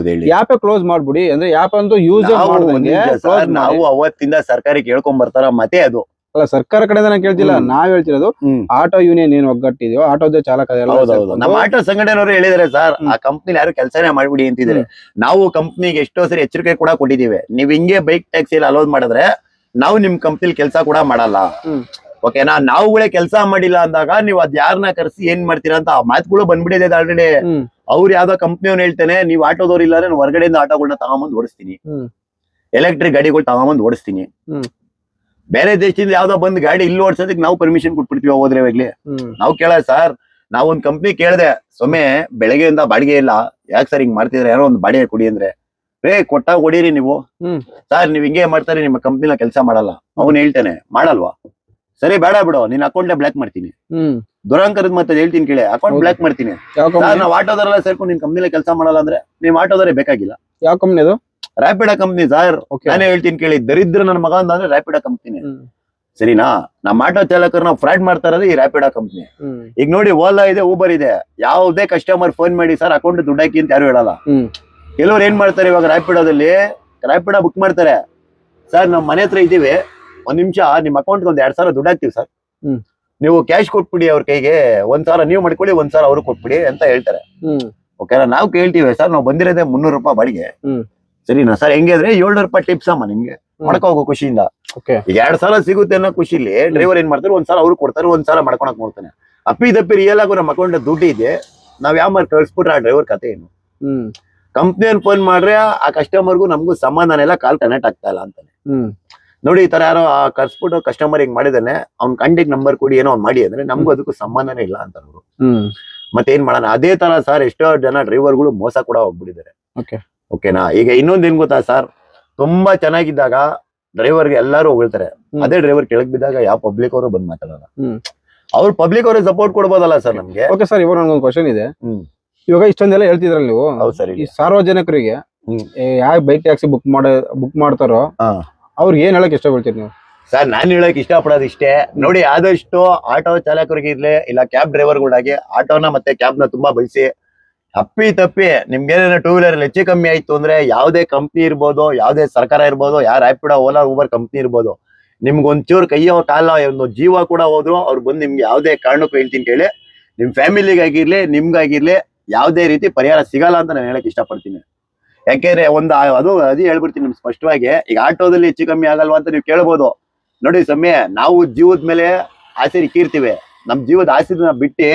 Speaker 3: ಯಾಪೇ ಕ್ಲೋಸ್ ಮಾಡ್ಬಿಡಿ. ಅಂದ್ರೆ ಯಾಪ್ ಅಂತೂ ಯೂಸ್
Speaker 4: ನಾವು ಅವತ್ತಿಂದ ಸರ್ಕಾರಕ್ಕೆ ಹೇಳ್ಕೊಂಡ್ ಬರ್ತಾರ. ಮತ್ತೆ ಅದು
Speaker 3: ಅಲ್ಲ, ಸರ್ಕಾರ ಕಡೆಯಿಂದ ಕೇಳ್ತಿಲ್ಲ, ನಾವ್ ಹೇಳ್ತಿರೋದು ಆಟೋ ಯೂನಿಯನ್ ಏನ್ ಒಗ್ಗಟ್ಟಿದೆಯೋ, ಆಟೋದ ಚಾಲಕ
Speaker 4: ನಮ್ಮ ಆಟೋ ಸಂಘಟನೆಯವರು ಹೇಳಿದಾರೆ ಸರ್, ಆ ಕಂಪ್ನಿ ಯಾರು ಕೆಲಸನೇ ಮಾಡ್ಬಿಡಿ ಅಂತಿದ್ದಾರೆ. ನಾವು ಕಂಪ್ನಿಗೆ ಎಷ್ಟೋ ಸರಿ ಎಚ್ಚರಿಕೆ ಕೂಡ ಕೊಟ್ಟಿದೀವಿ, ನೀವ್ ಹಿಂಗೆ ಬೈಕ್ ಟ್ಯಾಕ್ಸಿ ಅಲೋದ್ ಮಾಡಿದ್ರೆ ನಾವು ನಿಮ್ ಕಂಪ್ನಿಲಿ ಕೆಲಸ ಕೂಡ ಮಾಡಲ್ಲ. ಓಕೆನಾ? ನಾವುಗಳೇ ಕೆಲಸ ಮಾಡಿಲ್ಲ ಅಂದಾಗ ನೀವು ಅದ್ ಯಾರನ್ನ ಕರ್ಸಿ ಏನ್ ಮಾಡ್ತೀರಾ ಅಂತ ಆ ಮಾತುಗಳು ಬಂದ್ಬಿಟ್ಟಿದೆ ಆಲ್ರೆಡಿ. ಅವ್ರು ಯಾವ್ದೋ ಕಂಪ್ನಿಯವ್ನು ಹೇಳ್ತಾನೆ, ನೀವು ಆಟೋದವ್ರು ಇಲ್ಲ ನಾನು ಹೊರಗಡೆಯಿಂದ ಆಟೋಗಳನ್ನ ತಗೊಂಬಂದ್ ಓಡಿಸ್ತೀನಿ, ಎಲೆಕ್ಟ್ರಿಕ್ ಗಾಡಿಗಳು ತಗೊಂಬಂದ್ ಓಡಿಸ್ತೀನಿ. ಬೇರೆ ದೇಶದಿಂದ ಯಾವ್ದೋ ಬಂದ್ ಗಾಡಿ ಇಲ್ಲಿ ಓಡಿಸೋದಕ್ಕೆ ನಾವು ಪರ್ಮಿಷನ್ ಕೊಟ್ಬಿಡ್ತೀವಿ ಹೋದ್ರೆ ಹೋಗ್ಲಿ. ನಾವು ಕೇಳ ಸರ್, ನಾವ್ ಒಂದ್ ಕಂಪ್ನಿ ಕೇಳ್ದೆ, ಸೊಮ್ಮೆ ಬೆಳಗ್ಗೆಯಿಂದ ಬಾಡಿಗೆ ಇಲ್ಲ, ಯಾಕೆ ಸರ್ ಹಿಂಗ್ ಮಾಡ್ತಿದ್ರೆ, ಯಾರೋ ಒಂದ್ ಬಾಡಿಗೆ ಕೊಡಿ ಅಂದ್ರೆ, ಕೊಟ್ಟಾಗ ಹೊಡೀರಿ ನೀವು. ಸರ್ ನೀವ್ ಹಿಂಗೆ ಮಾಡ್ತಾರೆ, ನಿಮ್ಮ ಕಂಪ್ನಿನ ಕೆಲಸ ಮಾಡಲ್ಲ. ಅವ್ನು ಹೇಳ್ತಾನೆ, ಮಾಡಲ್ವಾ? ಸರಿ ಬೇಡ ಬಿಡು, ನಿನ್ ಅಕೌಂಟ್ ಬ್ಲಾಕ್ ಮಾಡ್ತೀನಿ. ದುರಂಕರದ ಮತ್ತೆ ಹೇಳ್ತೀನಿ ಕೇಳಿ, ಅಕೌಂಟ್ ಬ್ಲಾಕ್ ಮಾಡ್ತೀನಿ. ಸರ್ ನಾವ್ ಆಟೋದವರೆಲ್ಲ ಸೇರ್ಕೊಂಡು ನಿನ್ ಕಂಪ್ನಿಲ ಕೆಲಸ ಮಾಡಲ್ಲ ಅಂದ್ರೆ ನಿಮ್ ಆಟೋದವರೇ ಬೇಕಾಗಿಲ್ಲ.
Speaker 3: ಯಾವ ಕಂಪ್ನಿ ಅದು?
Speaker 4: Rapido company sir. ನಾನೇ ಹೇಳ್ತೀನಿ ಕೇಳಿ, ದರಿದ್ರ ನನ್ನ ಮಗ ಅಂದ್ರೆ ರ್ಯಾಪಿಡೋ ಕಂಪ್ನಿ. ಸರಿನಾ? ನಮ್ಮ ಆಟೋ ಚಾಲಕರು ನಾವು ಫ್ರಾಡ್ ಮಾಡ್ತಾ ಇರೋದು ಈ ರ್ಯಾಪಿಡೋ ಕಂಪ್ನಿ. ಈಗ ನೋಡಿ, ಓಲಾ ಇದೆ, ಊಬರ್ ಇದೆ, ಯಾವುದೇ ಕಸ್ಟಮರ್ ಫೋನ್ ಮಾಡಿ ಸರ್ ಅಕೌಂಟ್ ದುಡ್ಡು ಹಾಕಿ ಅಂತ ಯಾರು ಹೇಳಲ್ಲ. ಕೆಲವ್ರು ಏನ್ ಮಾಡ್ತಾರೆ, ಇವಾಗ ರ್ಯಾಪಿಡೋದಲ್ಲಿ ರ್ಯಾಪಿಡೋ ಬುಕ್ ಮಾಡ್ತಾರೆ, ಸರ್ ನಮ್ ಮನೆ ಹತ್ರ ಇದೀವಿ, ಒಂದ್ ನಿಮಿಷ ನಿಮ್ ಅಕೌಂಟ್ ಒಂದ್ 2000 ದುಡ್ಡು ಹಾಕ್ತಿವಿ ಸರ್, ನೀವು ಕ್ಯಾಶ್ ಕೊಟ್ಬಿಡಿ ಅವ್ರ ಕೈಗೆ, 1000 ನೀವು ಮಾಡ್ಕೊಳ್ಳಿ, 1000 ಅವ್ರಿಗೆ ಕೊಟ್ಬಿಡಿ ಅಂತ ಹೇಳ್ತಾರೆ. ಓಕೆನಾ? ನಾವು ಕೇಳ್ತೀವಿ, ಸರ್ ನಾವು ಬಂದಿರೋದೇ 300 ರೂಪಾಯಿ ಬಾಡಿಗೆ. ಸರಿನಾ ಸರ್? ಹೆಂಗೆ ಅಂದ್ರೆ 700 ರೂಪಾಯಿ ಟಿಪ್ಸ್ ಅಮ್ಮ ನಿಮ್ಗೆ, ಮಾಡ್ಕೊ ಹೋಗೋ ಖುಷಿಯಿಂದ. ಈಗ 2000 ಸಿಗುತ್ತೆ ಅನ್ನೋ ಖುಷಿಲಿ ಡ್ರೈವರ್ ಏನ್ ಮಾಡ್ತಾರೆ, 1000 ಅವ್ರು ಕೊಡ್ತಾರೆ, 1000 ಮಾಡ್ಕೊಳಕ್ ನೋಡ್ತಾನೆ. ಅಪ್ಪಿ ದಪ್ಪಿ ರಿಯಲ್ ಆಗೋ ನಮ್ಮ ಅಕೌಂಟ್ ದುಡ್ಡು ಇದೆ, ನಾವ್ ಯಾವ ಮಾರ್ ಕಳ್ಸ್ಬಿಟ್ರೆ ಆ ಡ್ರೈವರ್ ಕತೆ ಏನು? ಕಂಪ್ನಿಯನ್ ಫೋನ್ ಮಾಡ್ರೆ ಆ ಕಸ್ಟಮರ್ಗೂ ನಮ್ಗೂ ಸಂಬಂಧನ ಎಲ್ಲ ಕಾಲ್ ಕನೆಕ್ಟ್ ಆಗ್ತಾ ಇಲ್ಲ ಅಂತಾನೆ. ನೋಡಿ, ಈ ತರ ಯಾರೋ ಕರ್ಸ್ಬಿಟ್ಟು ಕಸ್ಟಮರ್ ಹಿಂಗ್ ಮಾಡಿದಾನೆ, ಅವ್ನ್ ಕಂಡಿಗ್ ನಂಬರ್ ಕೊಡಿ ಏನೋ ಅವ್ನ್ ಮಾಡಿ ಅಂದ್ರೆ ನಮ್ಗೂ ಅದಕ್ಕೂ ಸಂಬಂಧನೇ ಇಲ್ಲ ಅಂತ ಅವರು. ಮತ್ತೆ ಏನ್ ಮಾಡೋಣ? ಅದೇ ತರ ಸರ್ ಎಷ್ಟೋ ಜನ ಡ್ರೈವರ್ಗಳು ಮೋಸ ಕೂಡ ಹೋಗ್ಬಿಟ್ಟಿದ್ದಾರೆ. ಓಕೆನಾ? ಈಗ ಇನ್ನೊಂದ್ ಏನ್ ಗೊತ್ತಾ ಸರ್, ತುಂಬಾ ಚೆನ್ನಾಗಿದ್ದಾಗ ಡ್ರೈವರ್ಗೆ ಎಲ್ಲಾರು ಹೊಗಳ್ತಾರೆ, ಅದೇ ಡ್ರೈವರ್ ಕೆಳಗ್ ಬಿದ್ದಾಗ ಯಾವ ಪಬ್ಲಿಕ್ ಅವರು ಬಂದ್ ಮಾತಾಡಲ್ಲ. ಅವ್ರು ಪಬ್ಲಿಕ್ ಅವ್ರಿಗೆ ಸಪೋರ್ಟ್ ಕೊಡ್ಬೋದಲ್ಲ ಸರ್ ನಮ್ಗೆ?
Speaker 3: ಓಕೆ ಸರ್, ಇವಾಗ ನಂಗೊಂದು ಕ್ವಶನ್ ಇದೆ. ಇವಾಗ ಇಷ್ಟೊಂದೆಲ್ಲ ಹೇಳ್ತಿದ್ರಲ್ಲ ನೀವು, ಈ ಸಾರ್ವಜನಿಕರಿಗೆ ಯಾವ ಬೈಕ್ ಟ್ಯಾಕ್ಸಿ ಬುಕ್ ಮಾಡ್ತಾರೋ ಅವ್ರಿಗೆ ಏನ್ ಹೇಳಕ್ ಇಷ್ಟಪಡ್ತೀರಿ ನೀವು?
Speaker 4: ಸರ್ ನಾನ್ ಹೇಳಕ್ ಇಷ್ಟಪಡೋದು ಇಷ್ಟೇ ನೋಡಿ, ಆದಷ್ಟು ಆಟೋ ಚಾಲಕರಿಗೆ ಇರ್ಲಿ ಇಲ್ಲ ಕ್ಯಾಬ್ ಡ್ರೈವರ್ಗಳಾಗಿ ಆಟೋನ ಮತ್ತೆ ಕ್ಯಾಬ್ನ ತುಂಬಾ ಬಳಸಿ. ತಪ್ಪಿ ನಿಮ್ಗೆ ಟೂ ವೀಲರ್ ಹೆಚ್ಚು ಕಮ್ಮಿ ಆಯ್ತು ಅಂದ್ರೆ ಯಾವ್ದೇ ಕಂಪ್ನಿ ಇರ್ಬೋದು, ಯಾವ್ದೇ ಸರ್ಕಾರ ಇರ್ಬೋದು, ಯಾರು ರ್ಯಾಪಿಡೋ ಓಲಾ ಊಬರ್ ಕಂಪ್ನಿ ಇರ್ಬೋದು, ನಿಮ್ಗೆ ಒಂಚೂರು ಕೈಯೋ ಕಾಲ ಒಂದು ಜೀವ ಕೂಡ ಹೋದ್ರು ಅವ್ರು ಬಂದು ನಿಮ್ಗೆ ಯಾವ್ದೇ ಕಾರಣಕ್ಕೂ ಹೇಳ್ತೀನಿ ಕೇಳಿ, ನಿಮ್ ಫ್ಯಾಮಿಲಿಗಾಗಿರ್ಲಿ ನಿಮ್ಗಾಗಿರ್ಲಿ ಯಾವ್ದೇ ರೀತಿ ಪರಿಹಾರ ಸಿಗಲ್ಲ ಅಂತ ನಾನು ಹೇಳಕ್ ಇಷ್ಟಪಡ್ತೀನಿ. ಯಾಕೆಂದ್ರೆ ಅದು ಹೇಳ್ಬಿಡ್ತೀನಿ ನಿಮ್ಗೆ ಸ್ಪಷ್ಟವಾಗಿ. ಈಗ ಆಟೋದಲ್ಲಿ ಹೆಚ್ಚು ಕಮ್ಮಿ ಆಗಲ್ವಾ ಅಂತ ನೀವು ಕೇಳ್ಬೋದು. ನೋಡಿ ಸಮಯ, ನಾವು ಜೀವದ ಮೇಲೆ ಆಸೆ ಇಕ್ಕಿರ್ತೀವಿ, ನಮ್ ಜೀವದ ಆಸೆನ ಬಿಟ್ಟು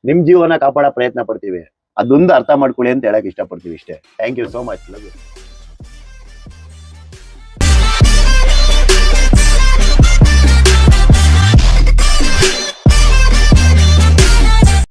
Speaker 4: ನಿಮ್ ಜೀವನ ಕಾಪಾಡೋ ಪ್ರಯತ್ನ ಪಡ್ತೀವಿ. ಅದೊಂದು ಅರ್ಥ ಮಾಡ್ಕೊಳ್ಳಿ ಅಂತ ಹೇಳಕ್ ಇಷ್ಟಪಡ್ತೀವಿ ಇಷ್ಟೇ. Thank you so much.